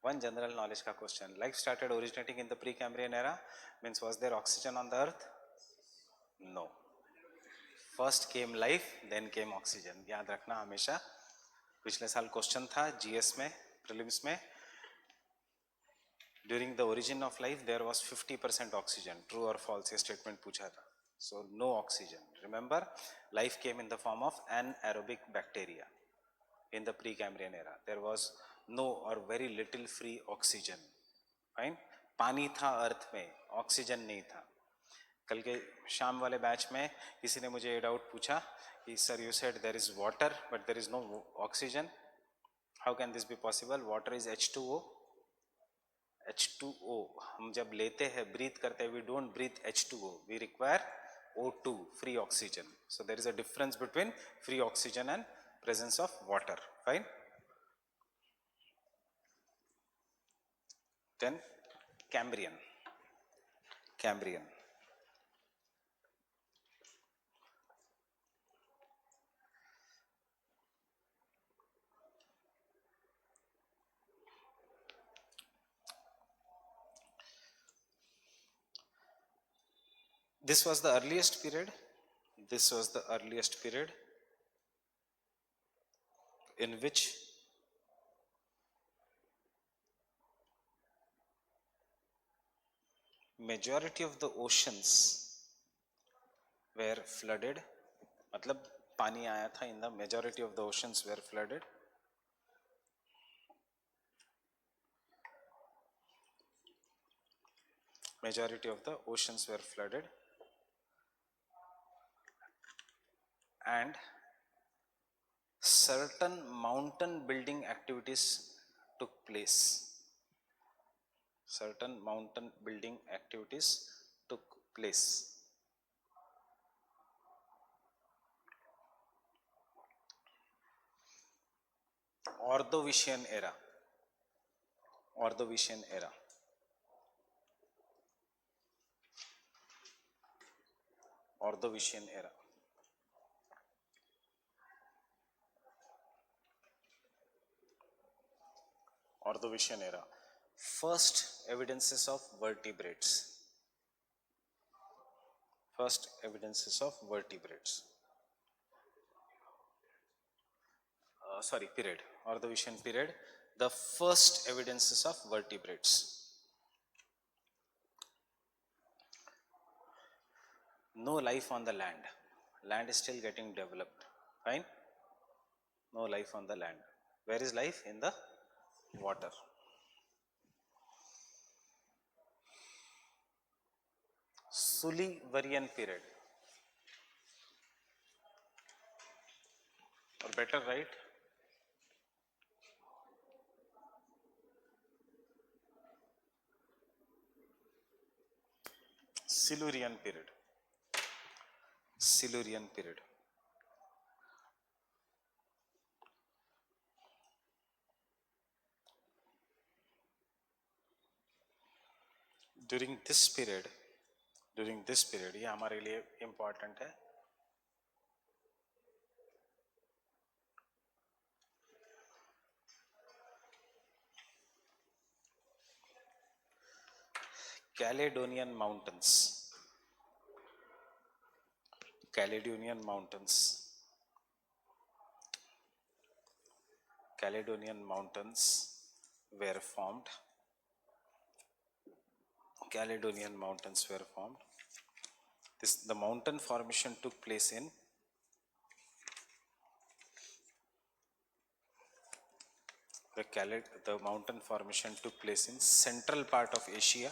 One general knowledge ka question. Life started originating in the Precambrian era. Means was there oxygen on the earth? No. First came life, then came oxygen. याद रखना हमेशा. पिछले साल question था GS में, prelims में. During the origin of life, there was 50% oxygen. True or false? ये statement पूछा था. So no oxygen. Remember, life came in the form of anaerobic bacteria. In the Precambrian era, there was no or very little free oxygen. Fine? पानी था अर्थ में, oxygen नहीं था. कल के शाम वाले बैच में किसी ने मुझे ये डाउट पूछा कि sir you said there is water but there is no oxygen, how can this be possible? Water is H2O. H2O हम जब लेते हैं, ब्रीथ करते हैं, we don't breathe H2O, we require O2, free oxygen. So there is a difference between free oxygen and presence of water. Fine? Then Cambrian. This was the earliest period. In which majority of the oceans were flooded. मतलब पानी आया था, in the majority of the oceans were flooded. Majority of the oceans were flooded. And certain mountain building activities took place. Ordovician era. Ordovician era. Ordovician era. First evidences of vertebrates. First evidences of vertebrates. Period. Ordovician period. The first evidences of vertebrates. No life on the land. Land is still getting developed. Fine. No life on the land. Where is life? In the water. Silurian period. Or better, right? Silurian period. Silurian period. During this period, ये हमारे लिए important है. Caledonian Mountains. Caledonian Mountains. Caledonian Mountains were formed. Caledonian Mountains were formed. The mountain formation took place in the mountain formation took place in central part of Asia.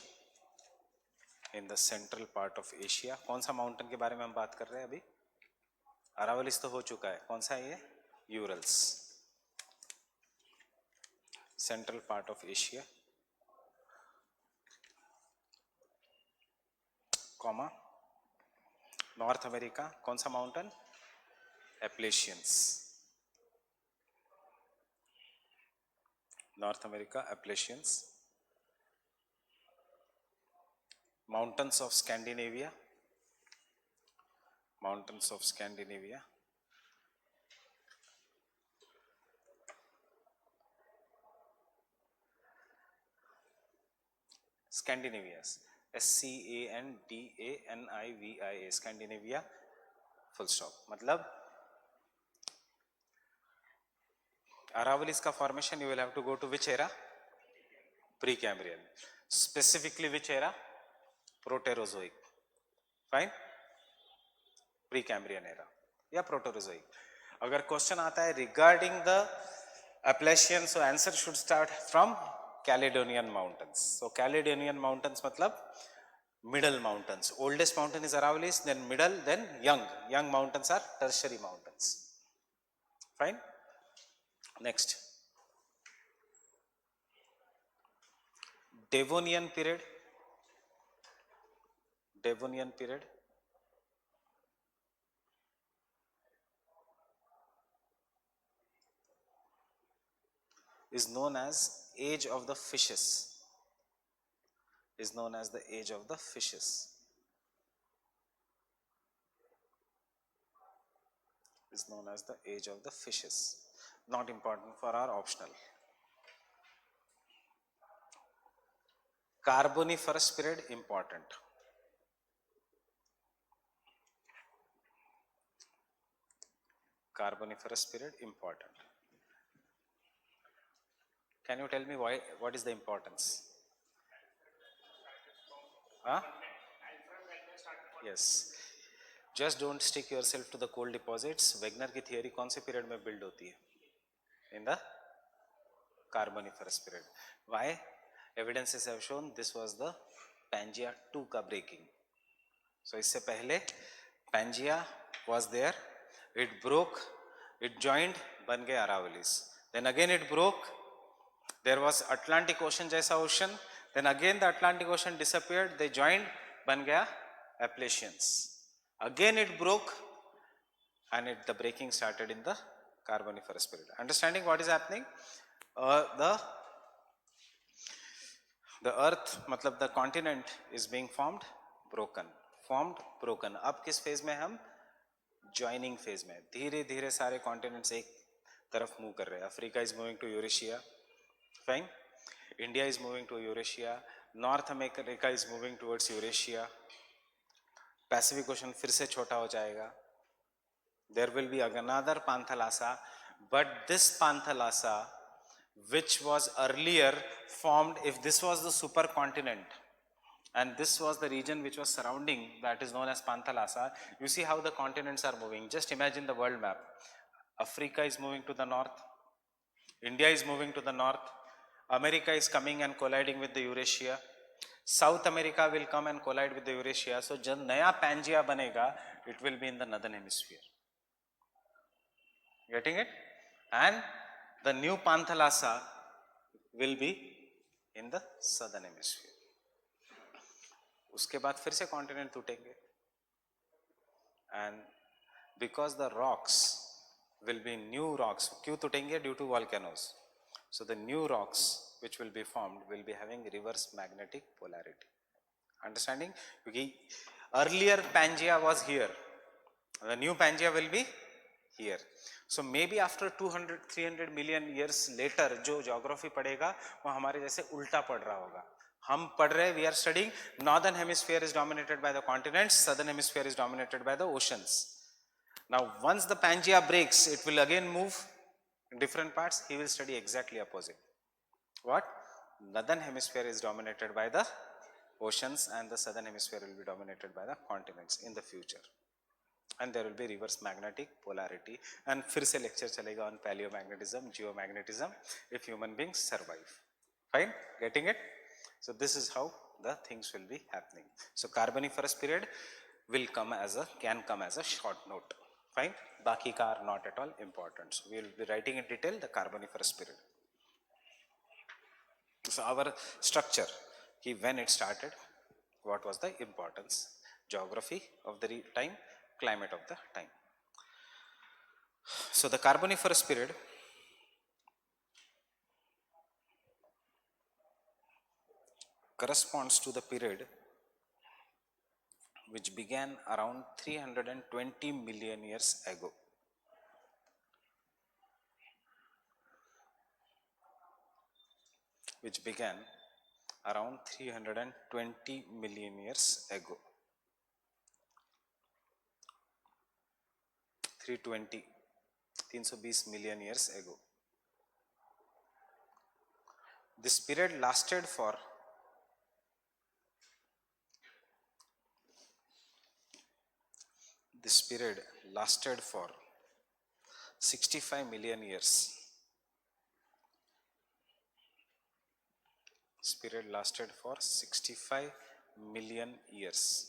In the central part of Asia. कौन सा mountain के बारे में हम बात कर रहे हैं अभी? अरावलिस तो हो चुका है. कौन सा है ये? Urals. Central part of Asia, comma North America. कौन सा mountain? Appalachians. North America Appalachians. Mountains of Scandinavia. Mountains of Scandinavia. Scandinavias. SCANDANIVIA. Scandinavia. Full stop. मतलब Aravallis का formation you will have to go to which era? Precambrian. Specifically which era? Proterozoic. Fine. Precambrian era या Proterozoic. अगर question आता है regarding the Appalachian, so answer should start from Caledonian Mountains. So Caledonian Mountains मतलब middle mountains. Oldest mountain is Aravallis, then middle, then young. Young mountains are tertiary mountains. Fine. Next. Devonian period. Devonian period. Is known as age of the fishes. Is known as the age of the fishes. Is known as the age of the fishes. Not important for our optional. Carboniferous period important. Carboniferous period important. Can you tell me why? What is the importance? Huh? Yes. Just don't stick yourself to the coal deposits. Wagner की theory कौन से period में build होती है? In the Carboniferous period. Why? Evidences have shown this was the Pangea 2 का breaking. So इससे पहले Pangea was there. It broke. It joined. बन गए Aravallis. Then again it broke. There was Atlantic Ocean जैसा ocean. Then again the Atlantic Ocean disappeared. They joined. बन गया Appalachians. Again it broke, and the breaking started in the Carboniferous period. Understanding what is happening? The earth, matlab the continent is being formed, broken. formed, broken. अब किस phase में हम? Joining phase में. धीरे धीरे सारे continents एक तरफ move कर रहे हैं. Africa is moving to Eurasia, fine. India is moving to Eurasia. North America is moving towards Eurasia. Pacific Ocean फिर से छोटा हो जाएगा. There will be another Panthalassa, but this Panthalassa, which was earlier formed, if this was the supercontinent and this was the region which was surrounding, that is known as Panthalassa. You see how the continents are moving. Just imagine the world map. Africa is moving to the north, India is moving to the north, America is coming and colliding with the Eurasia, South America will come and collide with the Eurasia. So जब नया Pangea बनेगा, it will be in the northern hemisphere. Getting it? And the new Panthalassa will be in the southern hemisphere. उसके बाद फिर से continent टूटेंगे. And because the rocks will be new rocks. क्यों टूटेंगे? Due to volcanoes. So the new rocks which will be formed will be having reverse magnetic polarity. Understanding? Because earlier Pangea was here. The new Pangea will be here. So maybe after 200-300 million years later जो geography पढ़ेगा वो हमारे जैसे उल्टा पढ़ रहा होगा. हम पढ़ रहे, we are studying northern hemisphere is dominated by the continents, southern hemisphere is dominated by the oceans. Now once the Pangea breaks, it will again move in different parts. He will study exactly opposite. What? Northern hemisphere is dominated by the oceans and the southern hemisphere will be dominated by the continents in the future. And there will be reverse magnetic polarity. And फिर से lecture चलेगा on paleomagnetism, geomagnetism, if human beings survive. Fine? Getting it? So this is how the things will be happening. So Carboniferous period will can come as a short note. Fine? Baki ka are not at all important. So we will be writing in detail the Carboniferous period. So our structure, when it started, what was the importance, geography of the time, climate of the time. So the Carboniferous period corresponds to the period which began around 320 million years ago. Which began around 320 million years ago. 320 million years ago. This period lasted for 65 million years. This period lasted for 65 million years.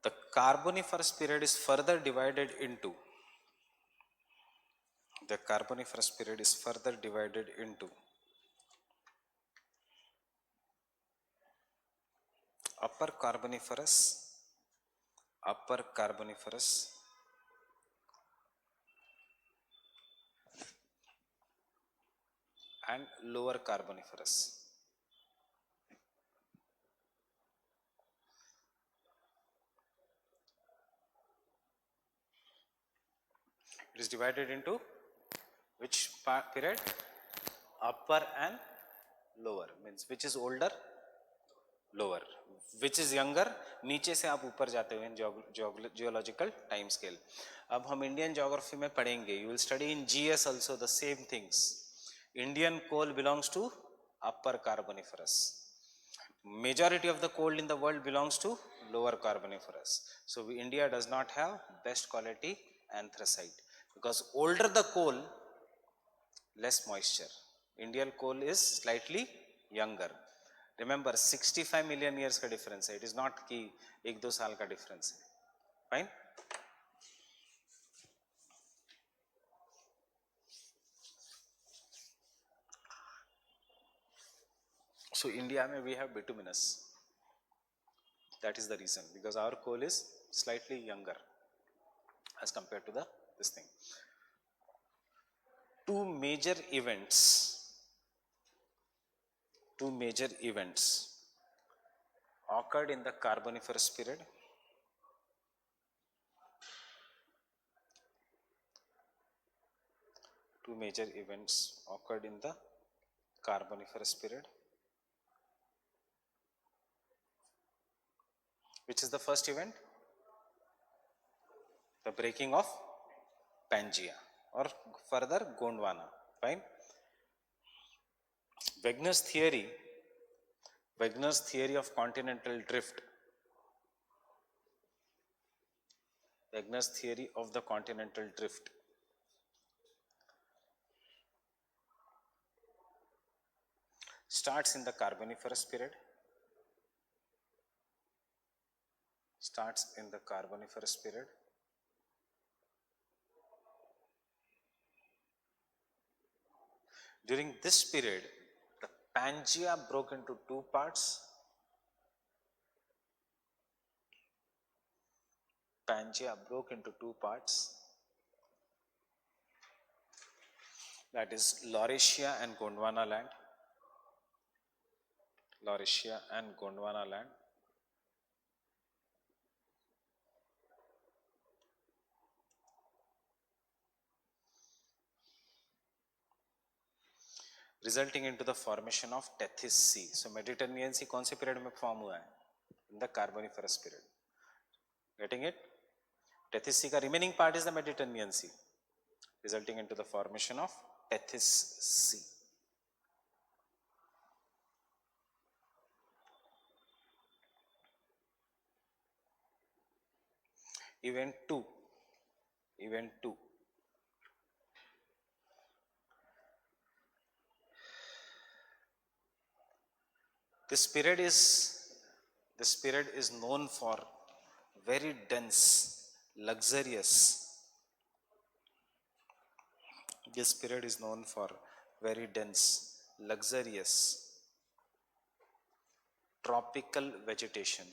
The Carboniferous period is further divided into Upper Carboniferous and Lower Carboniferous. It is divided into which period? Upper and lower, means which is older, lower, which is younger, नीचे से आप ऊपर जाते हुए geological time scale. अब हम Indian geography में पढ़ेंगे, you will study in GS also the same things. Indian coal belongs to Upper Carboniferous. Majority of the coal in the world belongs to Lower Carboniferous. So India does not have best quality anthracite because older the coal, less moisture. Indian coal is slightly younger. Remember 65 million years का difference है. It is not कि 1-2 साल का difference है. Fine? So India में we have bituminous. That is the reason, because our coal is slightly younger as compared to this thing. Two major events Two major events occurred in the Carboniferous period. Two major events occurred in the Carboniferous period. Which is the first event? The breaking of Pangaea, or further Gondwana. Fine. Wegener's theory of continental drift. Wegener's theory of the continental drift starts in the Carboniferous period. During this period, the Pangaea broke into two parts. That is Laurasia and Gondwana land. Resulting into the formation of Tethys Sea. So Mediterranean Sea कौन से period में form हुआ है? In the Carboniferous period. Getting it? Tethys Sea का remaining part is the Mediterranean Sea, resulting into the formation of Tethys Sea. Event 2. This period is known for very dense, luxurious. This period is known for very dense, luxurious, tropical vegetation.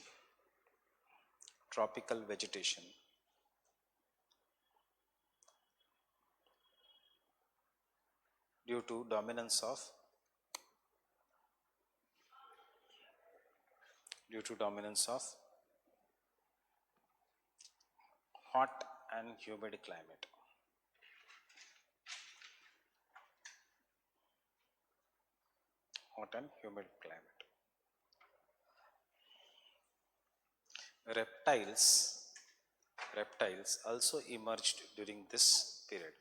Due to dominance of hot and humid climate. Reptiles also emerged during this period.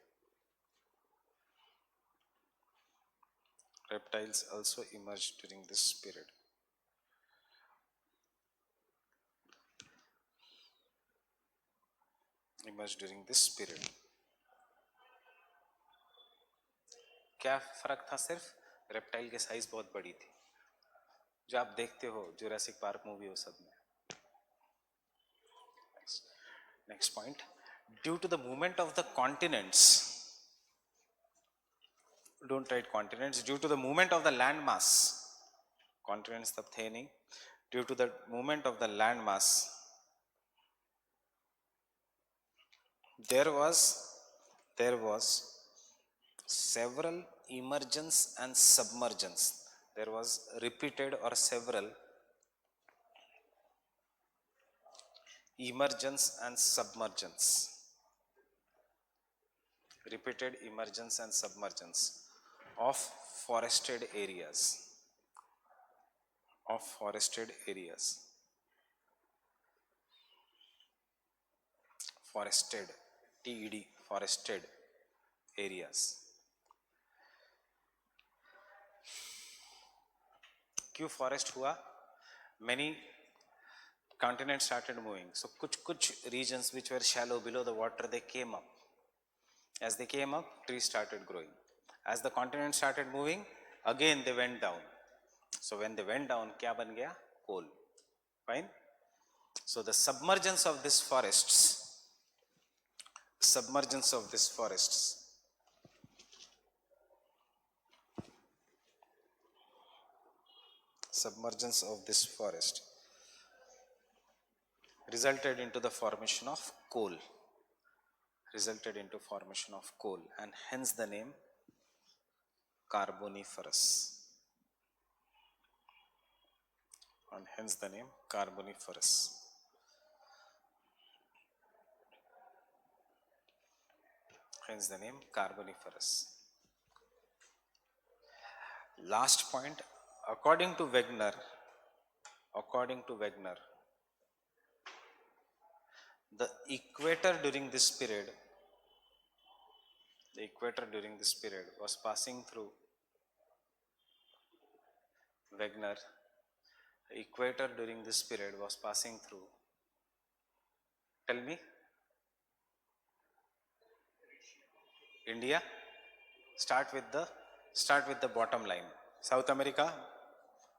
क्या फर्क था? सिर्फ reptile की size बहुत बड़ी थी, जो आप देखते हो जुरासिक पार्क मूवी हो सब में. Next point, due to the movement of the continents, don't write continents, due to the movement of the land mass, continents तब थे नहीं, due to the movement of the land mass, there was several emergence and submergence. There was repeated or several emergence and submergence. Of forested areas. Forested areas. क्यों forest हुआ? Many continents started moving. So कुछ regions which were shallow below the water, they came up. As they came up, trees started growing. As the continents started moving, again they went down. So when they went down, क्या बन गया? Coal. Fine. So the submergence of these forests. Resulted into the formation of coal. And hence the name Carboniferous. and hence the name Carboniferous. Hence the name Carboniferous. Last point, according to Wegener, the equator during this period, was passing through Wegener. The equator during this period was passing through. Tell me. India. Start with the bottom line. South America,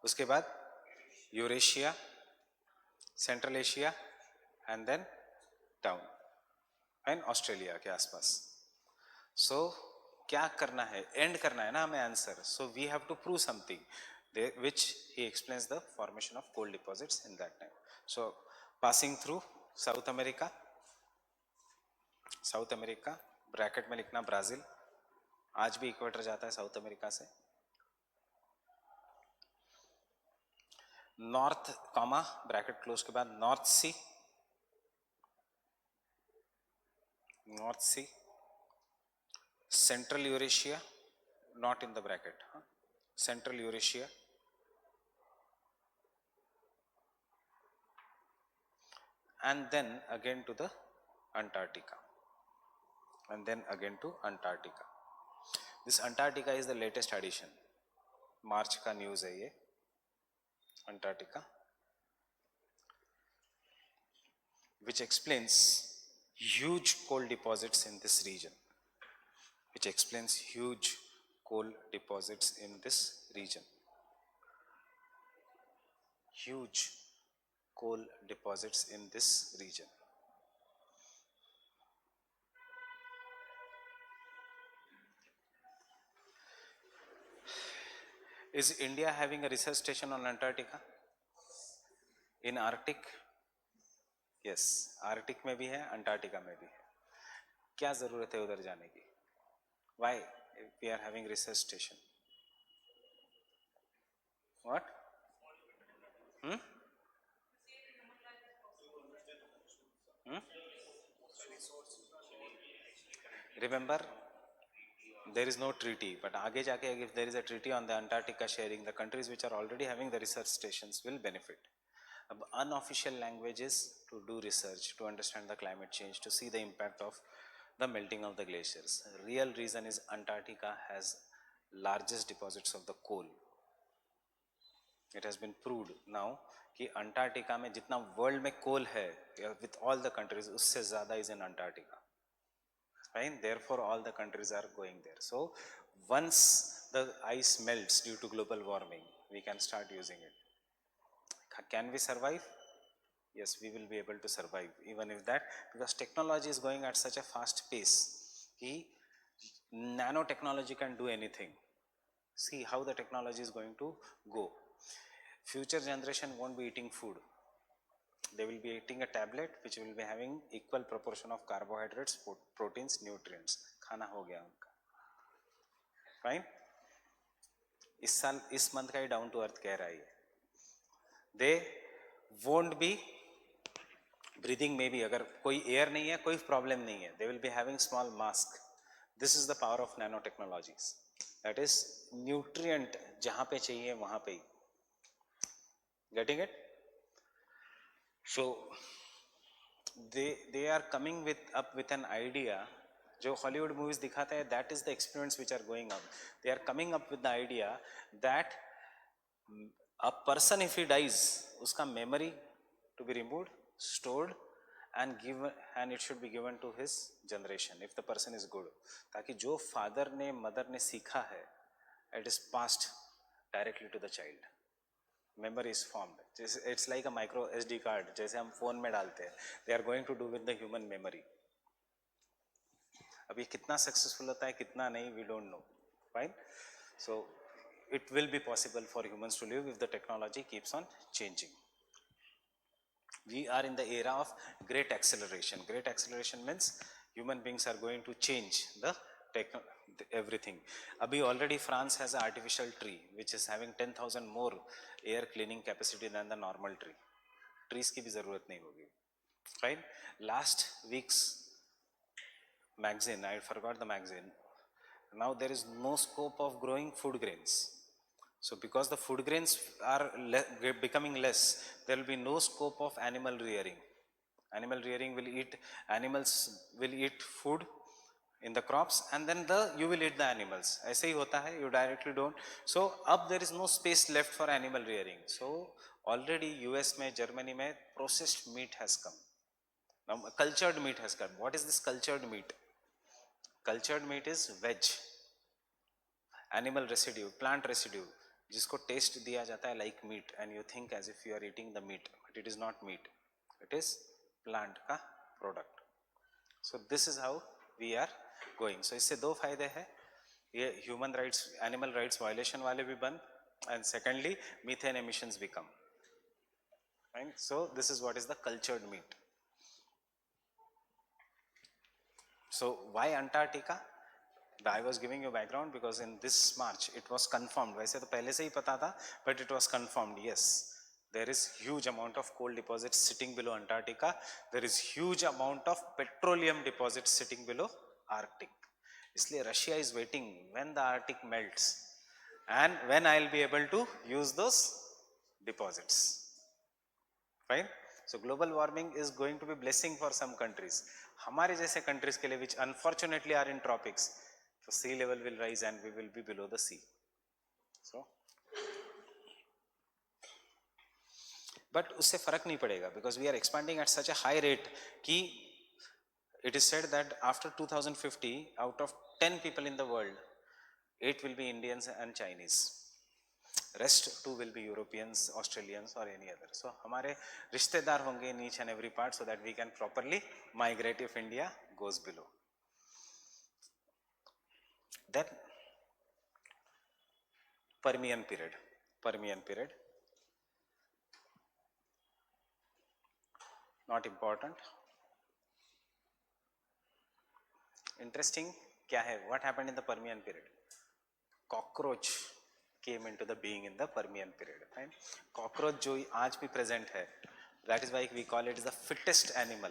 उसके बाद Eurasia, Central Asia, and then down, and Australia के आसपास. So क्या करना है? End करना है ना हमें answer. So we have to prove something, which he explains the formation of coal deposits in that time. So passing through South America, bracket में लिखना ब्राजील. आज भी इक्वेटर जाता है साउथ अमेरिका से. नॉर्थ कॉमा ब्रैकेट क्लोज के बाद North Sea, central Eurasia, not in the bracket, central Eurasia, and then again to the Antarctica, This Antarctica is the latest addition. मार्च का न्यूज है ये. Antarctica, which explains huge coal deposits in this region. Is India having a research station on Antarctica? In Arctic? Yes, Arctic में भी है, Antarctica में भी है. क्या जरूरत है उधर जाने की? Why we are having research station? What? Remember, there is no treaty, but आगे जाके if there is a treaty on the Antarctica sharing, the countries which are already having the research stations will benefit. Unofficial languages to do research, to understand the climate change, to see the impact of the melting of the glaciers. Real reason is Antarctica has largest deposits of the coal. It has been proved now कि Antarctica में जितना world में coal है, with all the countries, उससे ज़्यादा is in Antarctica. Fine. Therefore, all the countries are going there. So, once the ice melts due to global warming, we can start using it. Can we survive? Yes, we will be able to survive even if that, because technology is going at such a fast pace. Nanotechnology can do anything. See how the technology is going to go. Future generation won't be eating food. They will be eating a tablet which will be having equal proportion of carbohydrates, proteins, nutrients. खाना हो गया उनका. Fine. इस month का ही down to earth कह रहा है. They won't be breathing, maybe अगर कोई एयर नहीं है, कोई प्रॉब्लम नहीं है, they will be having small mask. This is the power of nanotechnologies. That is nutrient जहाँ पे चाहिए वहाँ पे. Getting it? So they are coming up with an idea. जो Hollywood movies दिखाते हैं, that is the experiments which are going on. They are coming up with the idea that a person, if he dies, उसका memory to be removed, stored, and given, and it should be given to his generation if the person is good. ताकि जो father ने mother ने सीखा है, it is passed directly to the child. Memory is formed. It's like a micro SD card, जैसे हम phone में डालते हैं. They are going to do with the human memory. अब ये कितना successful होता है, कितना नहीं, we don't know. Fine. So it will be possible for humans to live if the technology keeps on changing. We are in the era of great acceleration. Great acceleration means human beings are going to change the everything. Abhi already France has an artificial tree which is having 10,000 more air cleaning capacity than the normal tree. Trees की भी जरूरत नहीं होगी. Fine. Last week's magazine, I forgot the magazine. Now there is no scope of growing food grains. So because the food grains are becoming less, there will be no scope of animal rearing. Animal rearing will eat, animals will eat food in the crops and then you will eat the animals. ऐसे ही होता है, you directly don't. So अब there is no space left for animal rearing. So already US में, Germany में processed meat has come. Now cultured meat has come. What is this cultured meat? Cultured meat is veg, animal residue, plant residue, जिसको taste दिया जाता है like meat and you think as if you are eating the meat, but it is not meat. It is plant का product. So this is how we are going. So इससे दो फायदे हैं, ये human rights, animal rights violation वाले भी बंद, and secondly methane emissions भी कम. Right? So this is what is the cultured meat. So why Antarctica? I was giving you background because in this March it was confirmed. वैसे तो पहले से ही पता था, but it was confirmed. Yes, there is huge amount of coal deposits sitting below Antarctica. There is huge amount of petroleum deposits sitting below Arctic. इसलिए Russia is waiting when the Arctic melts and when I will be able to use those deposits. Fine. So global warming is going to be blessing for some countries. हमारे जैसे countries के लिए which unfortunately are in tropics, so sea level will rise and we will be below the sea. So, but उससे फर्क नहीं पड़ेगा because we are expanding at such a high rate कि it is said that after 2050, out of 10 people in the world, 8 will be Indians and Chinese. Rest 2 will be Europeans, Australians or any other. So हमारे रिश्तेदार होंगे in each and every part so that we can properly migrate if India goes below. Then Permian period. Not important. Interesting क्या है? What happened in the Permian period? Cockroach came into the being in the Permian period. Right? Cockroach जो आज भी present है, that is why we call it the fittest animal.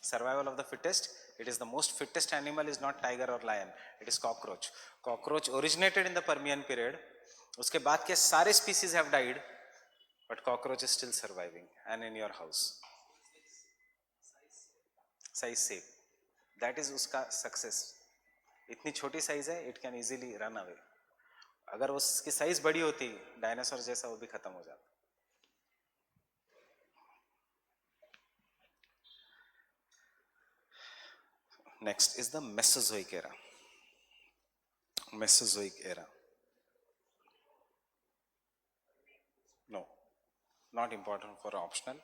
Survival of the fittest. It is the most fittest animal is not tiger or lion. It is cockroach. Cockroach originated in the Permian period. उसके बाद के सारे species have died, but cockroach is still surviving and in your house. Size shape. That is उसका success. इतनी छोटी size है, it can easily run away. अगर उसकी साइज बड़ी होती, डायनासोर जैसा, वो भी खत्म हो जाता. Next is the Mesozoic era. Mesozoic era. No, not important for optional,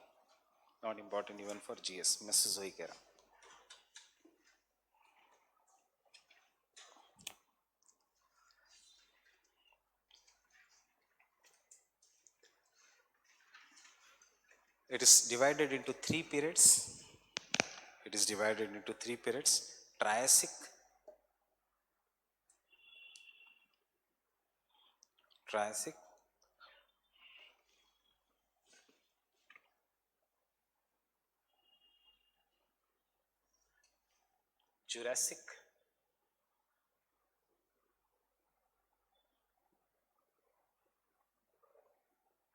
not important even for GS. Mesozoic era. It is divided into 3 periods. It is divided into 3 periods. Triassic, Jurassic,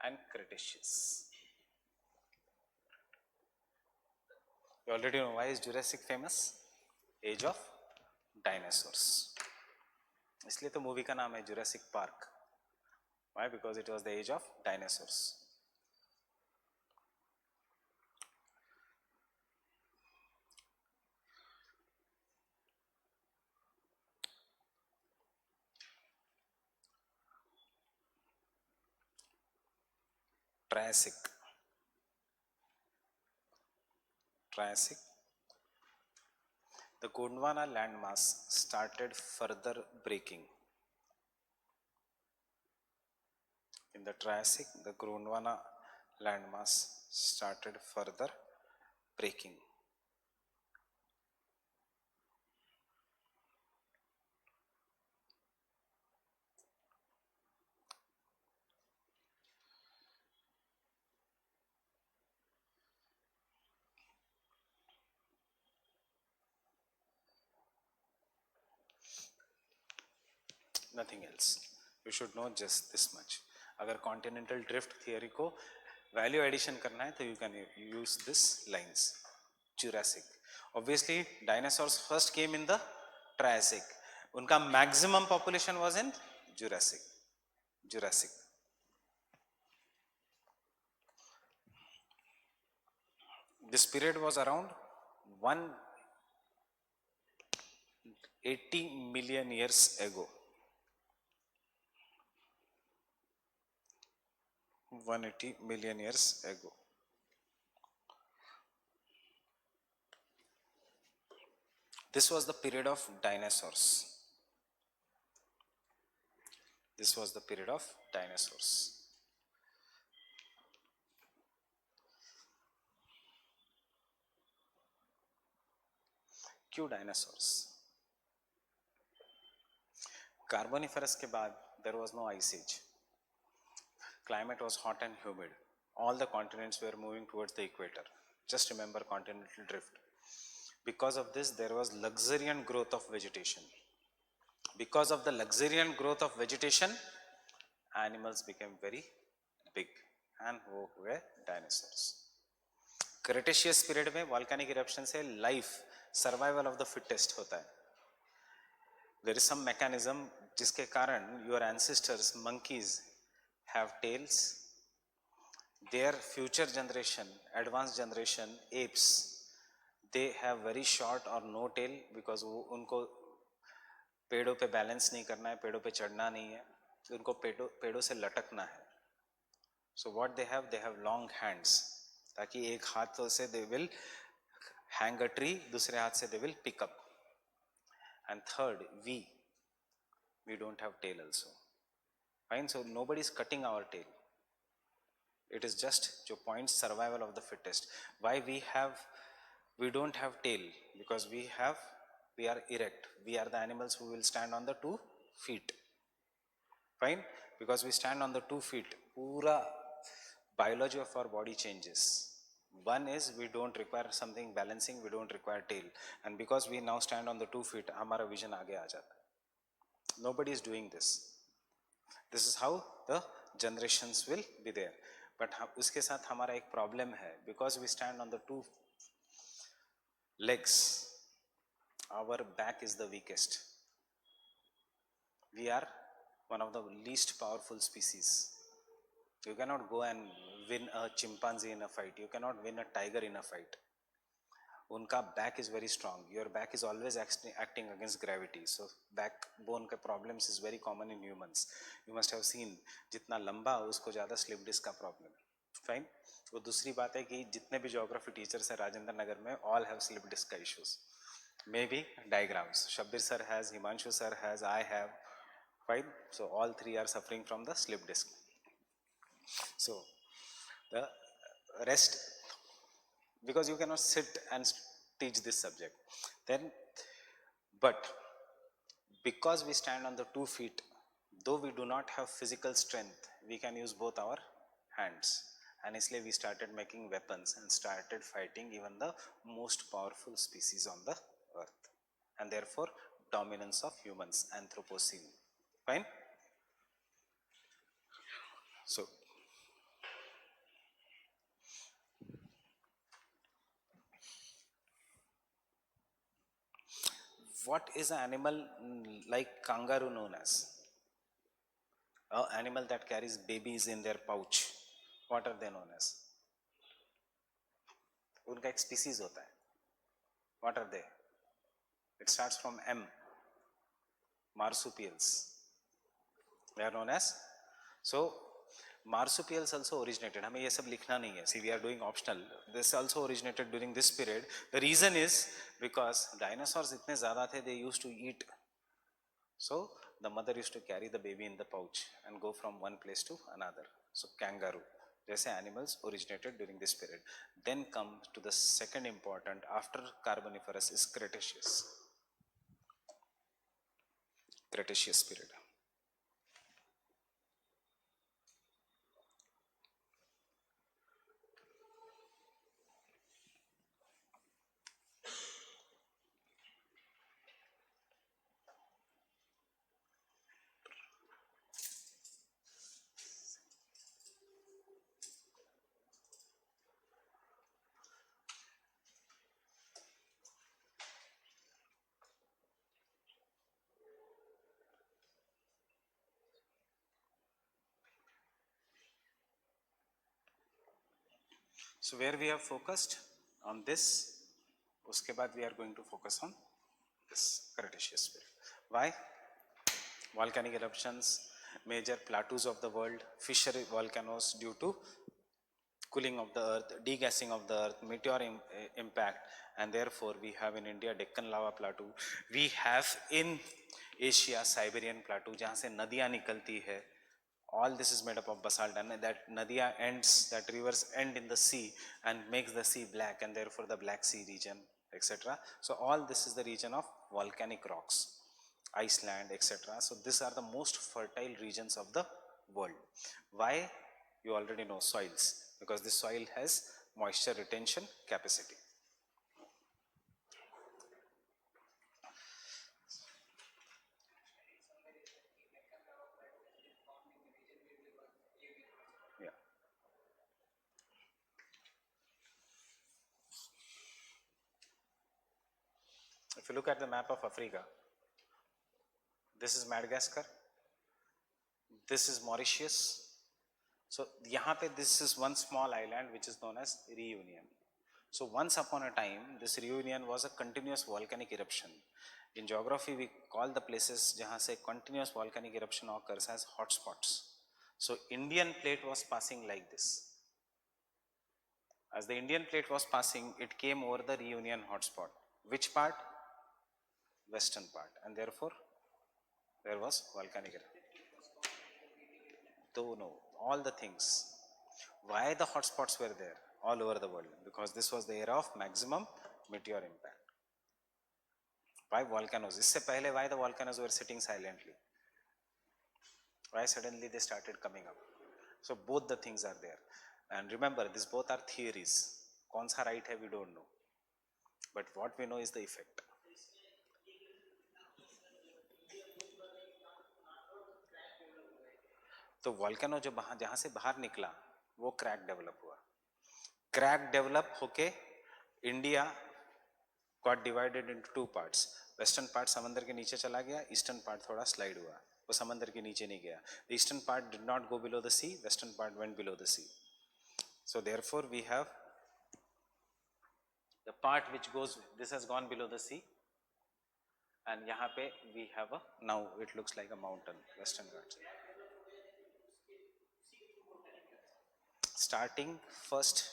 and Cretaceous. You already know why is Jurassic famous? Age of Dinosaurs. इसलिए तो movie का नाम है Jurassic Park. Why? Because it was the age of dinosaurs. Triassic. The Gondwana landmass started further breaking. In the Triassic, the Gondwana landmass started further breaking. nothing else. You should know just this much. अगर continental drift theory को value addition करना है तो you can use this lines. Jurassic. Obviously, dinosaurs first came in the Triassic. उनका maximum population was in Jurassic. Jurassic. This period was around 180 million years ago. 180 million years ago. This was the period of dinosaurs. This was the period of dinosaurs. क्यों dinosaurs? कार्बोनिफरस के बाद there was no ice age. Climate was hot and humid. All the continents were moving towards the equator. Just remember continental drift. Because of this, there was luxuriant growth of vegetation. Because of the luxuriant growth of vegetation, animals became very big and वो हुए dinosaurs. Cretaceous period में volcanic eruption से life survival of the fittest होता है. There is some mechanism जिसके कारण your ancestors monkeys have tails. Their future generation, advanced generation apes, they have very short or no tail because वो उनको पेड़ों पे बैलेंस नहीं करना है, पेड़ों पे चढ़ना नहीं है, उनको पेड़ों से लटकना है. So what they have long hands, ताकि एक हाथ से they will hang a tree, दूसरे हाथ से they will pick up. And third, we don't have tail also. Fine, so nobody is cutting our tail. It is just your point, survival of the fittest. Why we don't have tail? Because we are erect. We are the animals who will stand on the 2 feet. Fine, because we stand on the 2 feet, pura biology of our body changes. One is we don't require something balancing, we don't require tail, and because we now stand on the 2 feet, हमारा vision आगे आ जाता है. Nobody is doing this. This is how the generations will be there. But उसके साथ हमारा एक problem है, because we stand on the 2 legs, our back is the weakest. We are one of the least powerful species. You cannot go and win a chimpanzee in a fight. You cannot win a tiger in a fight. उनका back is very strong. Your back is always acting against gravity. So backbone का problems is very common in humans. You must have seen जितना लंबा उसको ज़्यादा slip disc का problem. Fine. वो दूसरी बात है कि जितने भी geography teachers हैं राजेंद्र नगर में all have slip disc का issues. Maybe diagrams. Shabbir sir has, Himanshu sir has, I have. Fine. So all three are suffering from the slip disc. So the rest, because you cannot sit and teach this subject, then but because we stand on the 2 feet, though we do not have physical strength, we can use both our hands, and इसलिए we started making weapons and started fighting even the most powerful species on the earth, and therefore dominance of humans, Anthropocene. Fine. So what is an animal like kangaroo known as? An animal that carries babies in their pouch. What are they known as? उनका एक species होता है. What are they? It starts from M. Marsupials. They are known as. So marsupials also originated. हमें ये सब लिखना नहीं है. See, we are doing optional. This also originated during this period. The reason is because dinosaurs इतने ज़्यादा थे, they used to eat. So the mother used to carry the baby in the pouch and go from one place to another. So kangaroo. जैसे animals originated during this period. Then come to the second important after Carboniferous is Cretaceous. Cretaceous period. So where we have focused on this, uske baad we are going to focus on this Cretaceous period. Why? Volcanic eruptions, major plateaus of the world, fissure volcanoes due to cooling of the earth, degassing of the earth, meteor impact, and therefore we have in India Deccan lava plateau. We have in Asia Siberian plateau, जहाँ से नदियाँ निकलती है. All this is made up of basalt, and that nadia ends, that rivers end in the sea and makes the sea black, and therefore the Black Sea region, etc. So all this is the region of volcanic rocks, Iceland, etc. So these are the most fertile regions of the world. Why? You already know, soils, because this soil has moisture retention capacity. Yeah. If you look at the map of Africa, this is Madagascar, this is Mauritius. So यहाँ पे this is one small island which is known as Reunion. So once upon a time, this Reunion was a continuous volcanic eruption. In geography, we call the places जहाँ से continuous volcanic eruption occurs as hotspots. So Indian plate was passing like this. As the Indian plate was passing, it came over the Reunion hotspot. Which part? Western part, and therefore there was volcanic eruption. Though no, all the things. Why the hotspots were there all over the world? Because this was the era of maximum meteor impact. Why volcanoes? इससे पहले why the volcanoes were sitting silently? Why suddenly they started coming up? So both the things are there. And remember, these both are theories. कौन सा right है we don't know. But what we know is the effect. तो volcano जो जहां से बाहर निकला वो क्रैक डेवलप हुआ. क्रैक डेवलप होके India got divided into two parts. Western part समंदर के नीचे चला गया, ईस्टर्न पार्ट थोड़ा स्लाइड हुआ, वो समंदर के नीचे नहीं गया. The eastern part did not go below the sea, western part went below the sea. So therefore we have the part which goes, this has gone below the sea, and यहाँ पे we have a, now it looks like a mountain, western Ghats. Starting first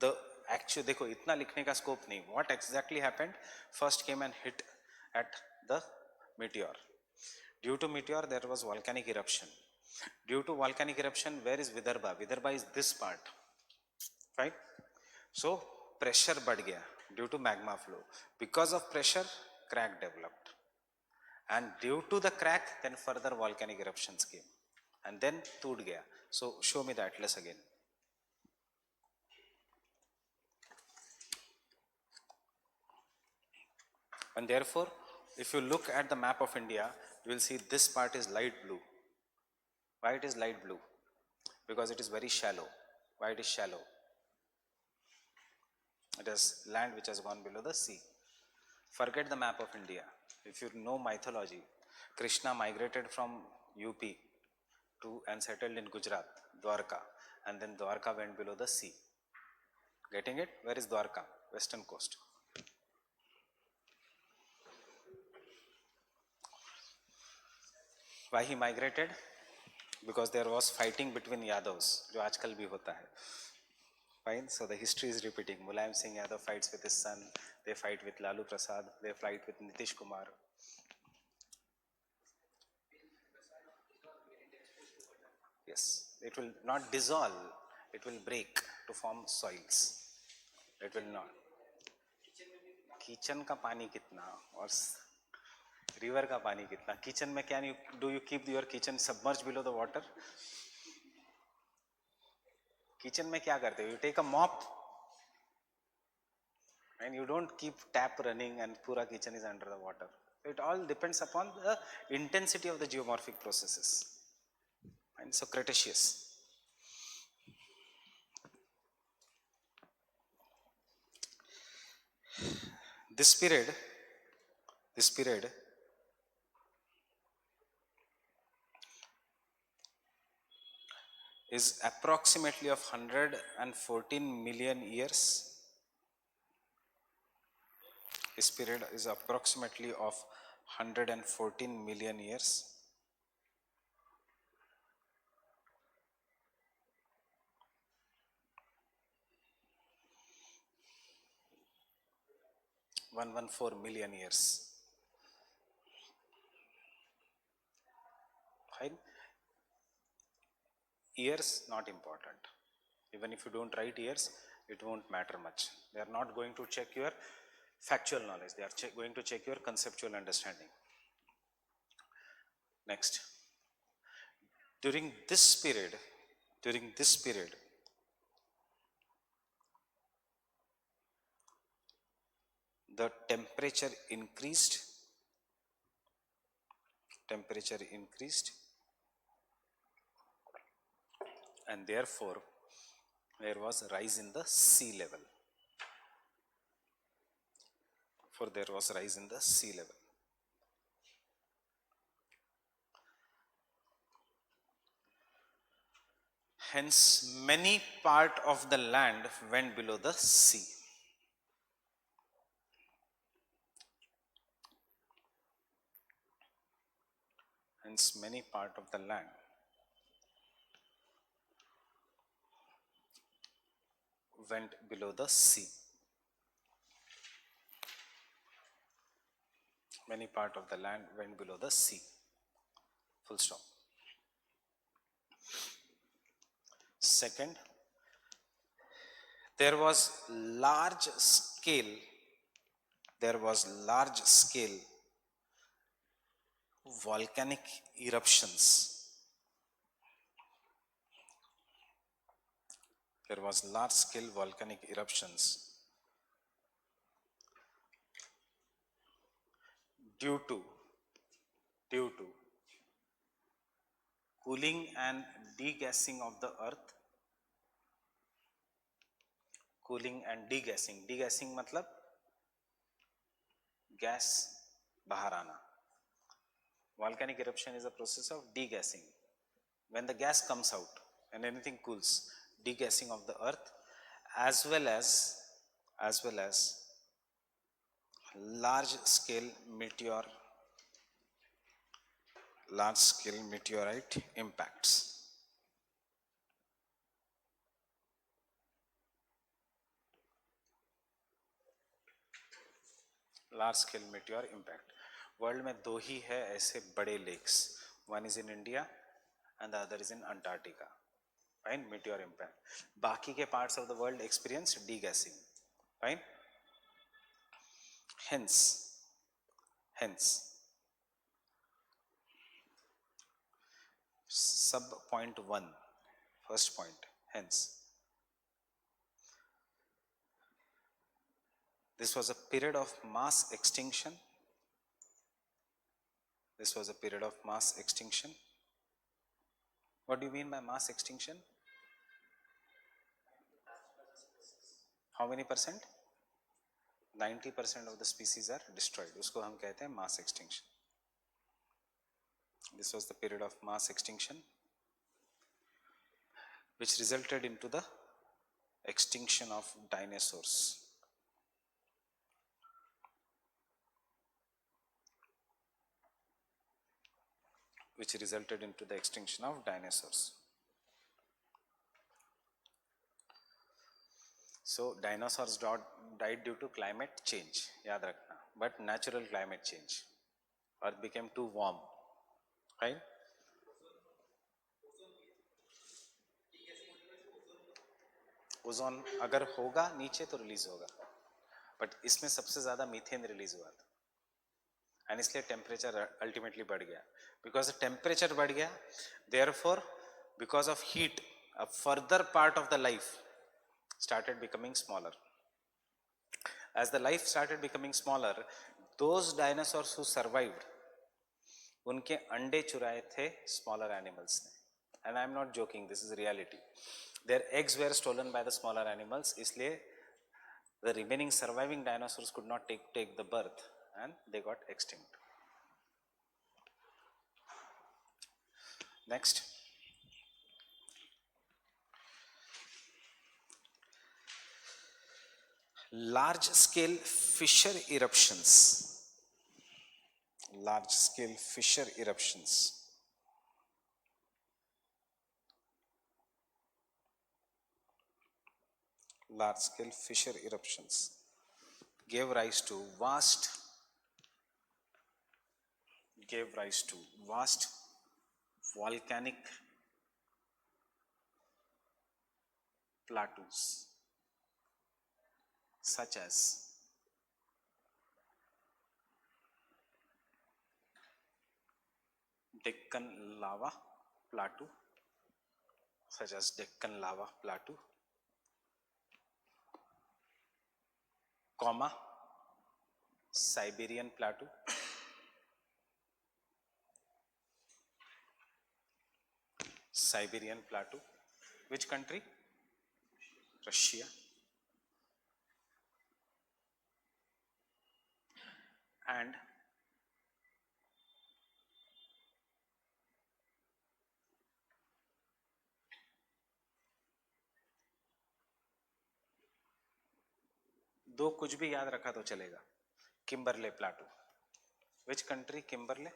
the actual, देखो इतना लिखने का scope नहीं. What exactly happened? First came and hit at the meteor. Due to meteor there was volcanic eruption. Due to volcanic eruption, where is Vidarbha? Vidarbha is this part, right? So pressure बढ़ गया due to magma flow. Because of pressure, crack developed, and due to the crack then further volcanic eruptions came, and then टूट गया. So show me the atlas again. And therefore, if you look at the map of India, you will see this part is light blue. Why it is light blue? Because it is very shallow. Why it is shallow? It is land which has gone below the sea. Forget the map of India. If you know mythology, Krishna migrated from UP to and settled in Gujarat, Dwarka, and then Dwarka went below the sea. Getting it? Where is Dwarka? Western coast. Why he migrated? Because there was fighting between Yadavs, जो आजकल भी होता है. Fine. So the history is repeating. Mulayam Singh Yadav fights with his son. They fight with Lalu Prasad. They fight with Nitish Kumar. Yes. It will not dissolve. It will break to form soils. It will not. Kitchen का पानी कितना और river का पानी कितना? Kitchen में क्या do you keep your kitchen submerge below the water? Kitchen में क्या करते हो? You take a mop and you don't keep tap running and pura kitchen is under the water. It all depends upon the intensity of the geomorphic processes. And so Cretaceous. This period is approximately of 114 million years. This period is approximately of 114 million years. One 4 million years. Fine. Years not important. Even if you don't write years, it won't matter much. They are not going to check your factual knowledge. They are going to check your conceptual understanding. Next, during this period, the temperature increased, and therefore there was a rise in the sea level. There was a rise in the sea level. Hence, many part of the land went below the sea. Hence, many part of the land went below the sea. Many part of the land went below the sea. Full stop. Second, there was large scale volcanic eruptions. There was large scale volcanic eruptions due to cooling and degassing of the earth. Cooling and degassing. Degassing मतलब gas बाहर आना. Volcanic eruption is a process of degassing. When the gas comes out and anything cools, degassing of the earth, as well as large scale meteorite impacts. Large scale meteor impact. World में दो ही है ऐसे बड़े lakes. One is in India and the other is in Antarctica. Fine. meteor impact. बाकी के parts of the world experience degassing. Fine. hence sub point 1, first point, hence this was a period of mass extinction. What do you mean by mass extinction? How many percent? 90% of the species are destroyed. उसको हम कहते हैं mass extinction. This was the period of mass extinction which resulted into the extinction of dinosaurs. So dinosaurs died due to climate change, याद रखना. But natural climate change. Earth became too warm, right? Ozone अगर होगा नीचे तो release होगा, but इसमें सबसे ज्यादा मीथेन रिलीज हुआ था, एंड इसलिए टेम्परेचर अल्टीमेटली बढ़ गया. बिकॉज टेम्परेचर बढ़ गया, therefore because of heat a further part of the life started becoming smaller. As the life started becoming smaller, those dinosaurs who survived, उनके अंडे चुराए थे smaller animals ने. And I am not joking, this is reality. Their eggs were stolen by the smaller animals, इसलिए the remaining surviving dinosaurs could not take the birth and they got extinct. Next, Large scale fissure eruptions. Large scale fissure eruptions. Large scale fissure eruptions gave rise to vast volcanic plateaus such as Deccan lava plateau, comma Siberian plateau, which country? Russia. And दो कुछ भी याद रखा तो चलेगा, Kimberley plateau. Which country? Kimberley,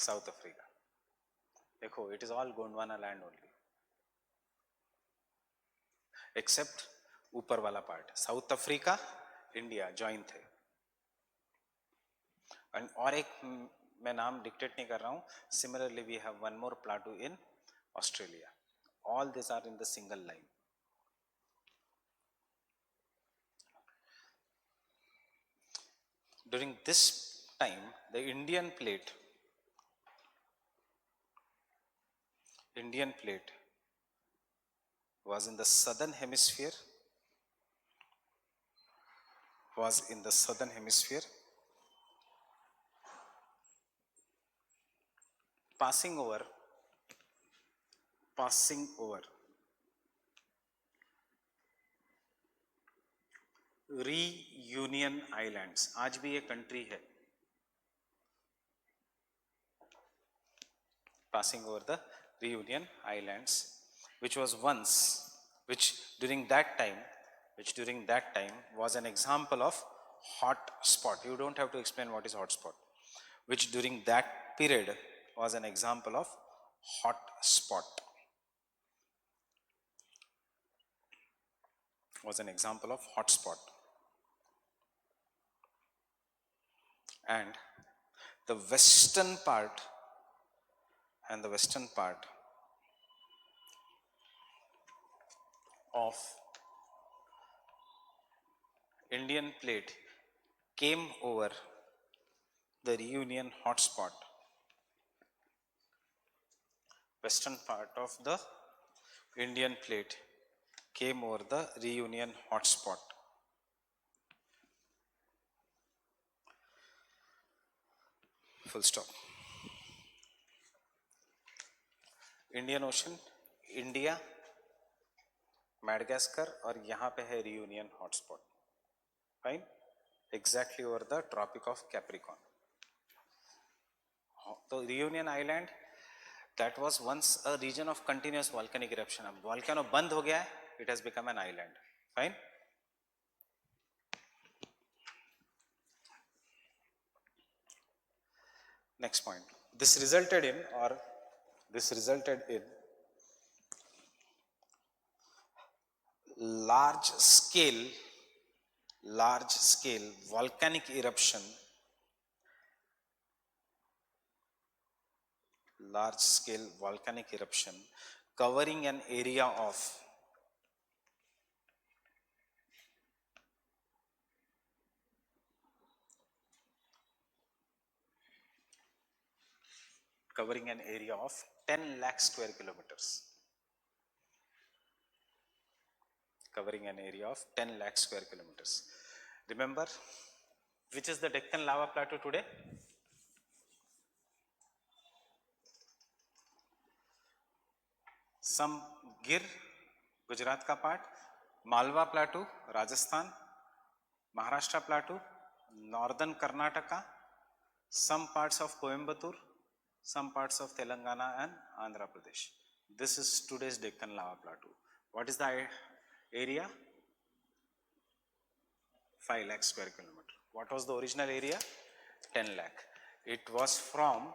South Africa. देखो, it is all Gondwana land only except ऊपर वाला part. South Africa, India join थे. एंड और एक मैं नाम डिक्टेट नहीं कर रहा हूं. Similarly we have one more plateau in Australia. All this are in the single line. During this time, the Indian plate was in the southern hemisphere, passing over Reunion Islands. आज भी ये country है. Passing over the Reunion Islands, which during that time was an example of hot spot. You don't have to explain what is hot spot. Which during that period was an example of hot spot. And the western part of Indian plate came over the Reunion hotspot. Western part of the Indian plate came over the Reunion hotspot. Full stop. Indian Ocean, India, Madagascar और यहाँ पे है Reunion hotspot. Fine. Exactly over the Tropic of Capricorn. तो Reunion island that was once a region of continuous volcanic eruption. अब volcano बंद हो गया है, it has become an island. Fine. Next point. This resulted in large scale volcanic eruption covering an area of 10 lakh square kilometers. Remember, which is the Deccan lava plateau today? Some Gir, Gujarat का part, Malwa plateau, Rajasthan, Maharashtra plateau, northern Karnataka, some parts of Coimbatore, some parts of Telangana and Andhra Pradesh. This is today's Deccan lava plateau. What is the area? 5 lakh square kilometer. What was the original area? 10 lakh. It was from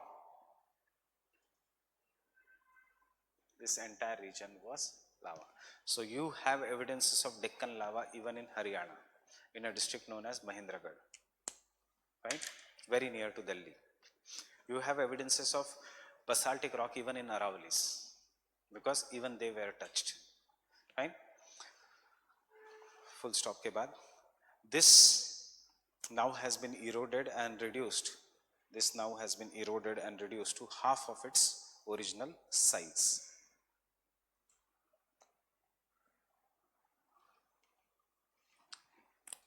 this entire region was lava. So you have evidences of Deccan lava even in Haryana, in a district known as Mahendragarh, right? Very near to Delhi. You have evidences of basaltic rock even in Aravallis, because even they were touched, right? Full stop ke baad. This now has been eroded and reduced. This now has been eroded and reduced to half of its original size.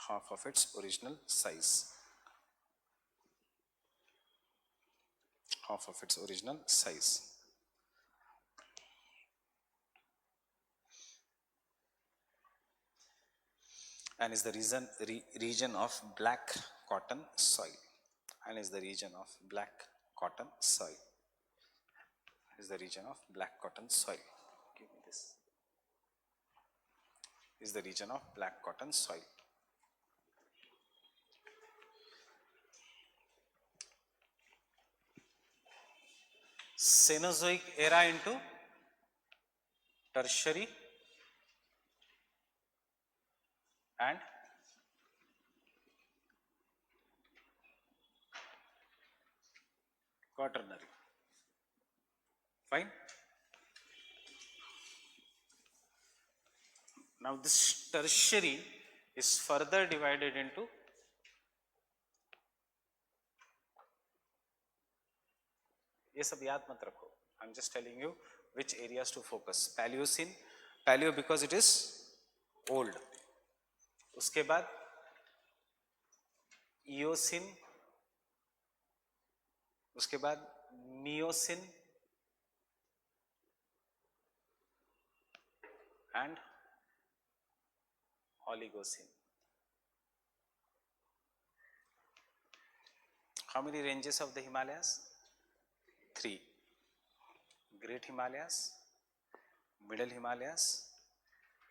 Half of its original size. Half of its original size. And is the region of black cotton soil. And is the region of black cotton soil. Is the region of black cotton soil. Give me this. Is the region of black cotton soil. Cenozoic era into tertiary and quaternary. Fine. Now this tertiary is further divided into ये सब याद मत रखो. I'm just telling you which areas to focus. Paleocene, Paleo because it is old. उसके बाद Eocene, उसके बाद Miocene and Oligocene. How many ranges of the Himalayas? 3. Great Himalayas, Middle Himalayas,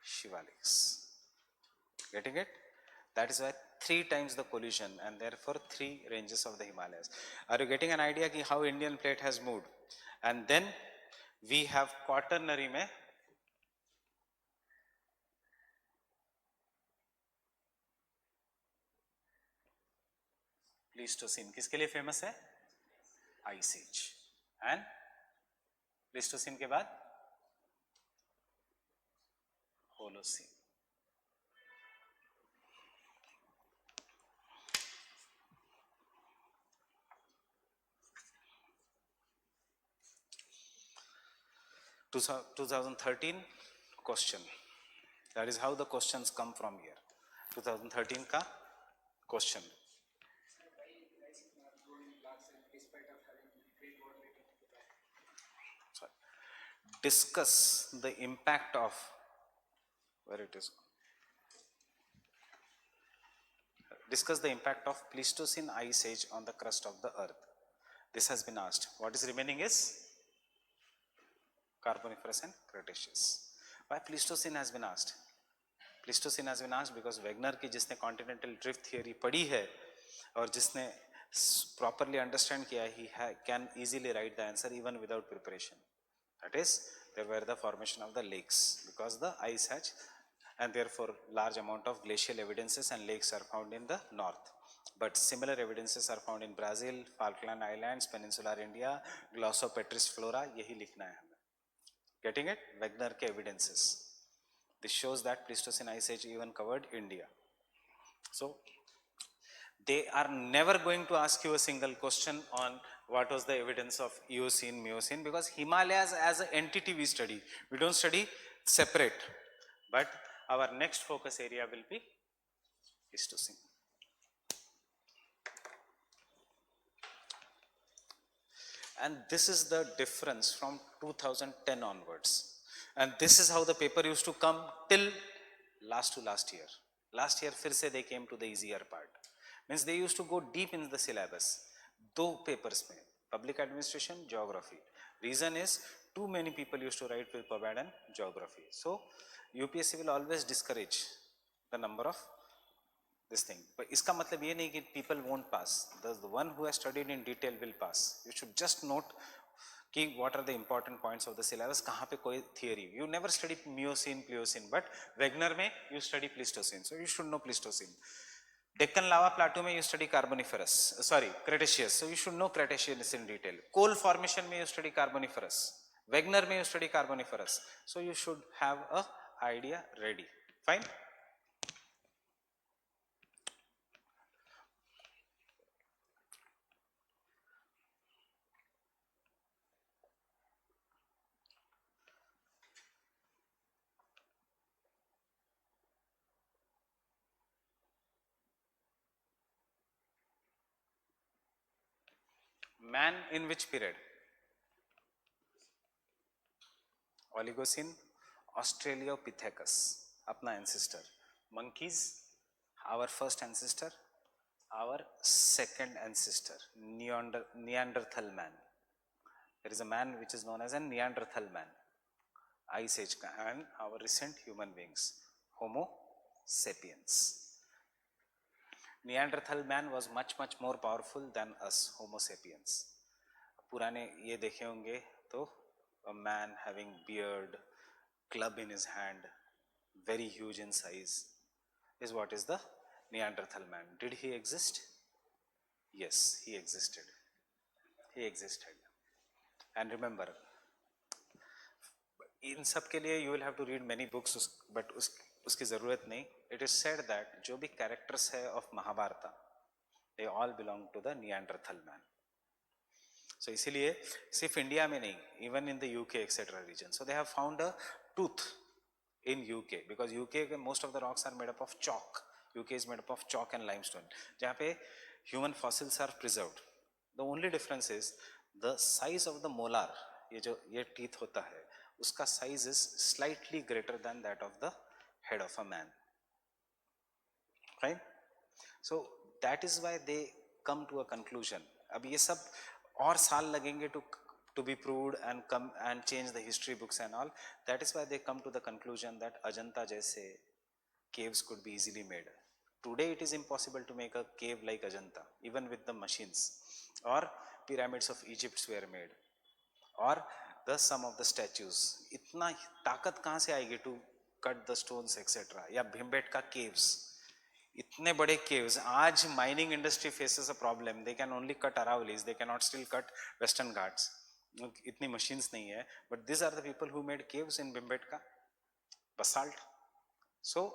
Shivaliks. Getting it? That is why 3 times the collision and therefore 3 ranges of the Himalayas. Are you getting an idea ki how Indian plate has moved? And then we have quaternary mein Pleistocene. किसके लिए famous है? Ice Age. And Pleistocene के बाद Holocene. To 2013 question. That is how the questions come from here. 2013 का question. Discuss the impact of, where it is, discuss the impact of Pleistocene Ice Age on the crust of the earth. This has been asked. What is remaining is Carboniferous and Cretaceous. Why Pleistocene has been asked? Pleistocene has been asked because Wegener की जिसने continental drift theory पढ़ी है और जिसने properly understand किया, he can easily write the answer even without preparation. That is, there were the formation of the lakes because the ice hatch, and therefore large amount of glacial evidences and lakes are found in the north. But similar evidences are found in Brazil, Falkland Islands, Peninsular India, Glossopetris flora. यही लिखना है हमें. Getting it? Wegener के evidences. This shows that Pleistocene Ice Age even covered India. So they are never going to ask you a single question on what was the evidence of Eocene, Miocene, because Himalayas as an entity we study. We don't study separate. But our next focus area will be Pleistocene. And this is the difference from 2010 onwards. And this is how the paper used to come till last year. Last year, फिर से they came to the easier part. Means they used to go deep in the syllabus. 2 papers में, public administration, geography. Reason is too many people used to write with PubAd and geography. So UPSC will always discourage the this thing. But इसका मतलब ये नहीं कि people won't pass. The one who has studied in detail will pass. You should just note कि what are the important points of the syllabus, कहाँ पे कोई theory. You never study Miocene, Pliocene, but Wegener में you study Pleistocene, so you should know Pleistocene. Deccan lava plateau में you study Carboniferous, sorry, Cretaceous, so you should know Cretaceous in detail. Coal formation में you study Carboniferous. Wegener में you study Carboniferous, so you should have a idea ready. Fine. Man in which period? Oligocene, Australopithecus, अपना ancestor. Monkeys, our first ancestor, our second ancestor, Neanderthal man. There is a man which is known as a Neanderthal man, Ice Age, and our recent human beings, Homo sapiens. Neanderthal man was much more powerful than us, Homo sapiens. पुराने ये देखे होंगे तो a man having beard, club in his hand, very huge in size, is what is the Neanderthal man. Did he exist? Yes, he existed. He existed. And remember, इन सब के लिए you will have to read many books, but उसकी ज़रूरत नहीं. It is said that जो भी characters है of Mahabharata, they all belong to the Neanderthal man. So इसीलिए सिर्फ इंडिया में नहीं, even in the UK etc. region. So they have found a tooth in UK because UK most of the rocks are made up of chalk. UK is made up of chalk and limestone. जहाँ पे human fossils are preserved. The only difference is the size of the molar. ये teeth होता है, उसका size is slightly greater than that of the head of a man. Right? So that is why they come to a conclusion. अब ये सब और साल लगेंगे to be proved and come and change the history books and all. That is why they come to the conclusion that Ajanta जैसे caves could be easily made. Today it is impossible to make a cave like Ajanta, even with the machines. Or pyramids of Egypt were made. Or the sum of the statues. इतना ताकत कहाँ से आएगी to cut the stones etc. या Bhimbetka caves. इतने बड़े caves, आज mining industry faces a problem. They can only cut Aravallis, they cannot still cut Western Ghats. इतनी machines नहीं है. But these are the people who made caves in Bhimbetka, basalt. So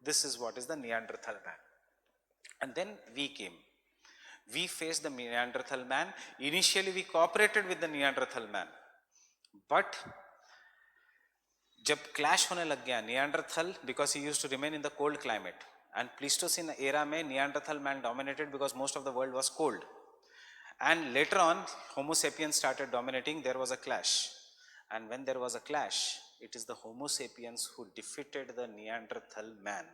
this is what is the Neanderthal man. And then we came. We faced the Neanderthal man. Initially we cooperated with the Neanderthal man. But जब clash होने लग गया Neanderthal, because he used to remain in the cold climate. And Pleistocene era में Neanderthal man dominated because most of the world was cold. And later on, Homo sapiens started dominating. There was a clash. And when there was a clash, it is the Homo sapiens who defeated the Neanderthal man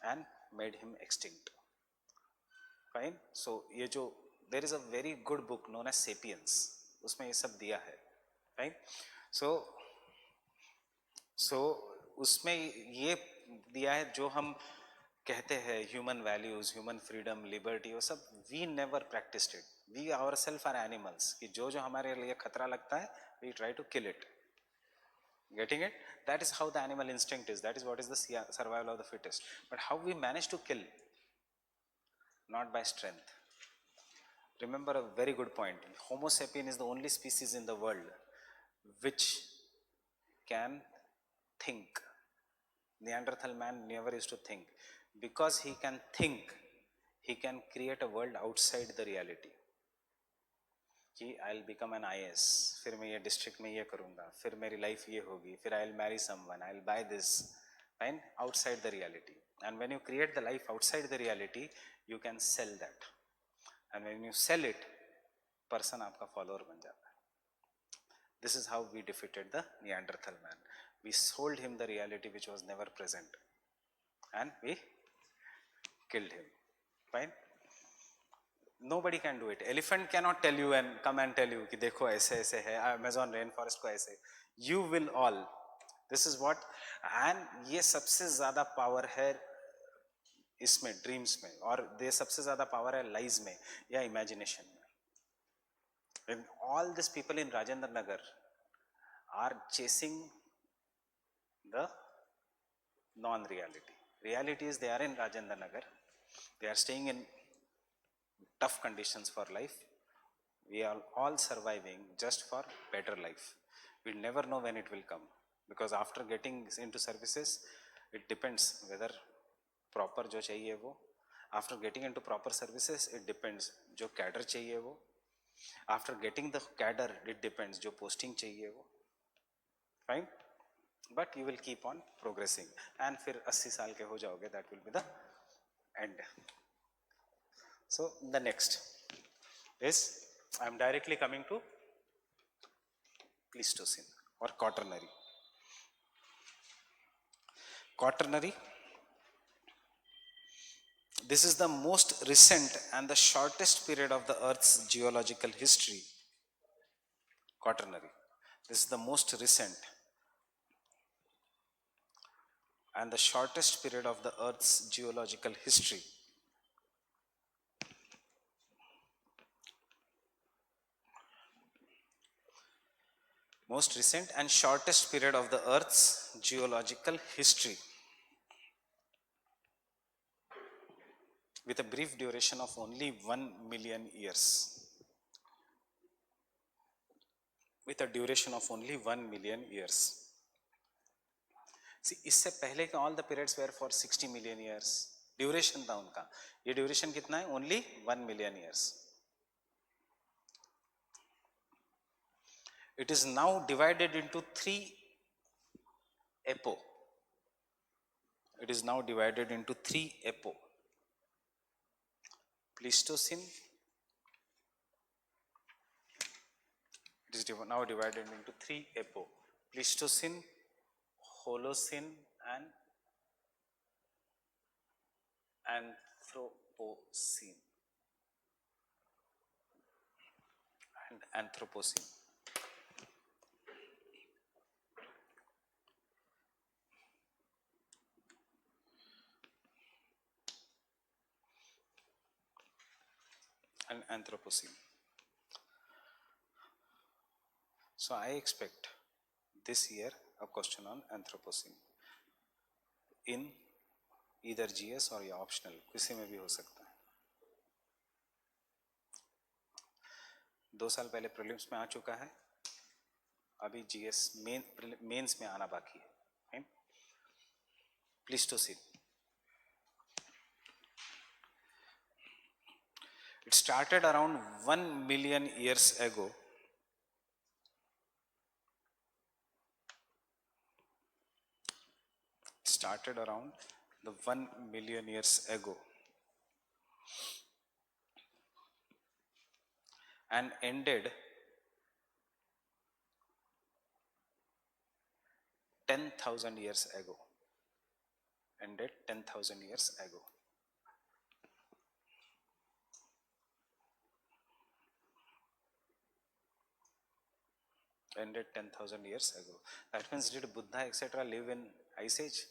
and made him extinct. Fine? So there is a very good book known as Sapiens. उसमें ये सब दिया है. Fine? So उसमें ये दिया है जो हम कहते हैं human values, human freedom, liberty, वो सब we never practiced it. We ourselves are animals. कि जो हमारे लिए खतरा लगता है, we try to kill it. Getting it? That is how the animal instinct is. That is what is the survival of the fittest. But how we manage to kill? Not by strength. Remember a very good point. Homo sapien is the only species in the world which can think. Neanderthal man never used to think. Because he can think, he can create a world outside the reality. कि I'll become an IS, फिर मैं ये district में ये करूँगा, फिर मेरी life ये होगी, फिर I'll marry someone, I'll buy this, fine, outside the reality. And when you create the life outside the reality, you can sell that. And when you sell it, person आपका follower बन जाता है. This is how we defeated the Neanderthal man. We sold him the reality which was never present. And we killed him. Fine? Nobody can do it. Elephant cannot tell you and come and tell you कि देखो ऐसे ऐसे है, Amazon rainforest को ऐसे. You will all. This is what. And ये सबसे ज़्यादा power है इसमें ड्रीम्स में, और दे सबसे ज्यादा पावर है लाइज में या इमेजिनेशन में. When all these people in Rajendra Nagar are chasing the non-reality. Reality is they are in Rajendra Nagar. They are staying in tough conditions for life. We are all surviving just for better life. We never know when it will come, because after getting into services, it depends whether proper जो चाहिए वो, after getting into proper services it depends जो cadre चाहिए वो, after getting the cadre it depends जो posting चाहिए वो. Fine, but you will keep on progressing and फिर 80 साल के हो जाओगे, that will be the end. So the next is, I am directly coming to Pleistocene or Quaternary. Quaternary, this is the most recent and the shortest period of the Earth's geological history. Quaternary, this is the most recent and the shortest period of the Earth's geological history. Most recent and shortest period of the Earth's geological history, with a brief duration of only 1 million years. With a duration of only 1 million years. See, इससे पहले के all the periods were for 60 million years. Duration था उनका. ये duration कितना है? Only 1 million years. It is now divided into 3 epochs. It is now divided into 3 epochs. Pleistocene. It is now divided into 3 epochs. Pleistocene, Holocene and Anthropocene. And Anthropocene. And Anthropocene. So I expect this year a question on Anthropocene in either GS or या optional, किसी में भी हो सकता है. 2 साल पहले prelims में आ चुका है, अभी GS मेंस में आना बाकी है. Pleistocene. It started around 1 million years ago. Started around the 1 million years ago and ended 10,000 years ago. Ended 10,000 years ago. Ended 10,000 years ago. That means, did Buddha etc. live in Ice Age?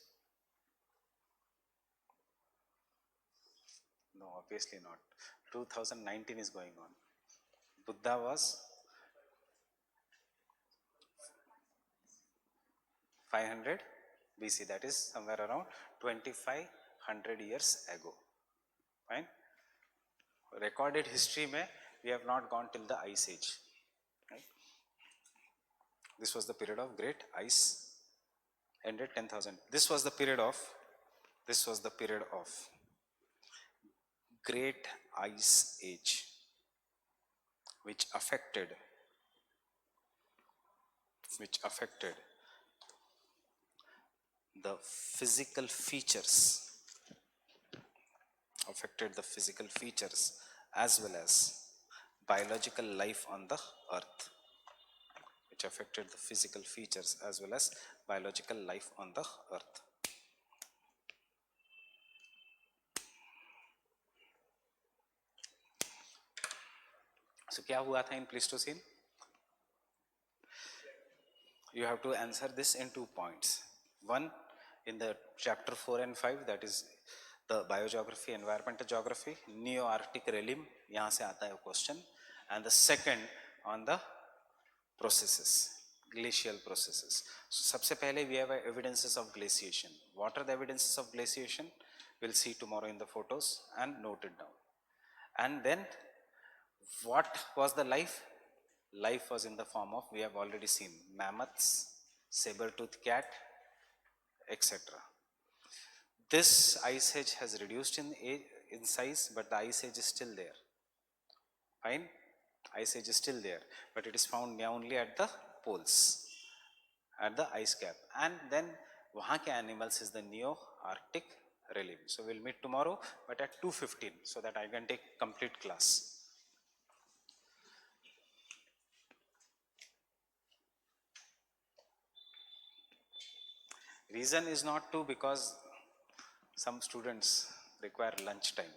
No, obviously not. 2019 is going on. Buddha was 500 BC, that is somewhere around 2500 years ago. Fine. Recorded history mein, we have not gone till the Ice Age. Right? This was the period of Great Ice. Ended 10,000. This was the period of Great Ice Age, which affected the physical features, as well as biological life on the earth. Which affected the physical features as well as biological life on the earth. So क्या हुआ था in Pleistocene? You have to answer this in 2 points. One, in the chapter 4 and 5, that is the biogeography, environmental geography, Neo-Arctic realm, यहाँ से आता है question, and the second on the processes, glacial processes. So सबसे पहले we have evidences of glaciation. What are the evidences of glaciation? We'll see tomorrow in the photos and note it down. And then what was the life? Life was in the form of, we have already seen, mammoths, saber-toothed cat, etc. This ice age has reduced in size, but the ice age is still there. Fine? Ice age is still there, but it is found only at the poles, at the ice cap. And then वहाँ के animals is the Neo-Arctic realm. So we'll meet tomorrow, but at 2:15, so that I can take complete class. Reason is not to, because some students require lunch time.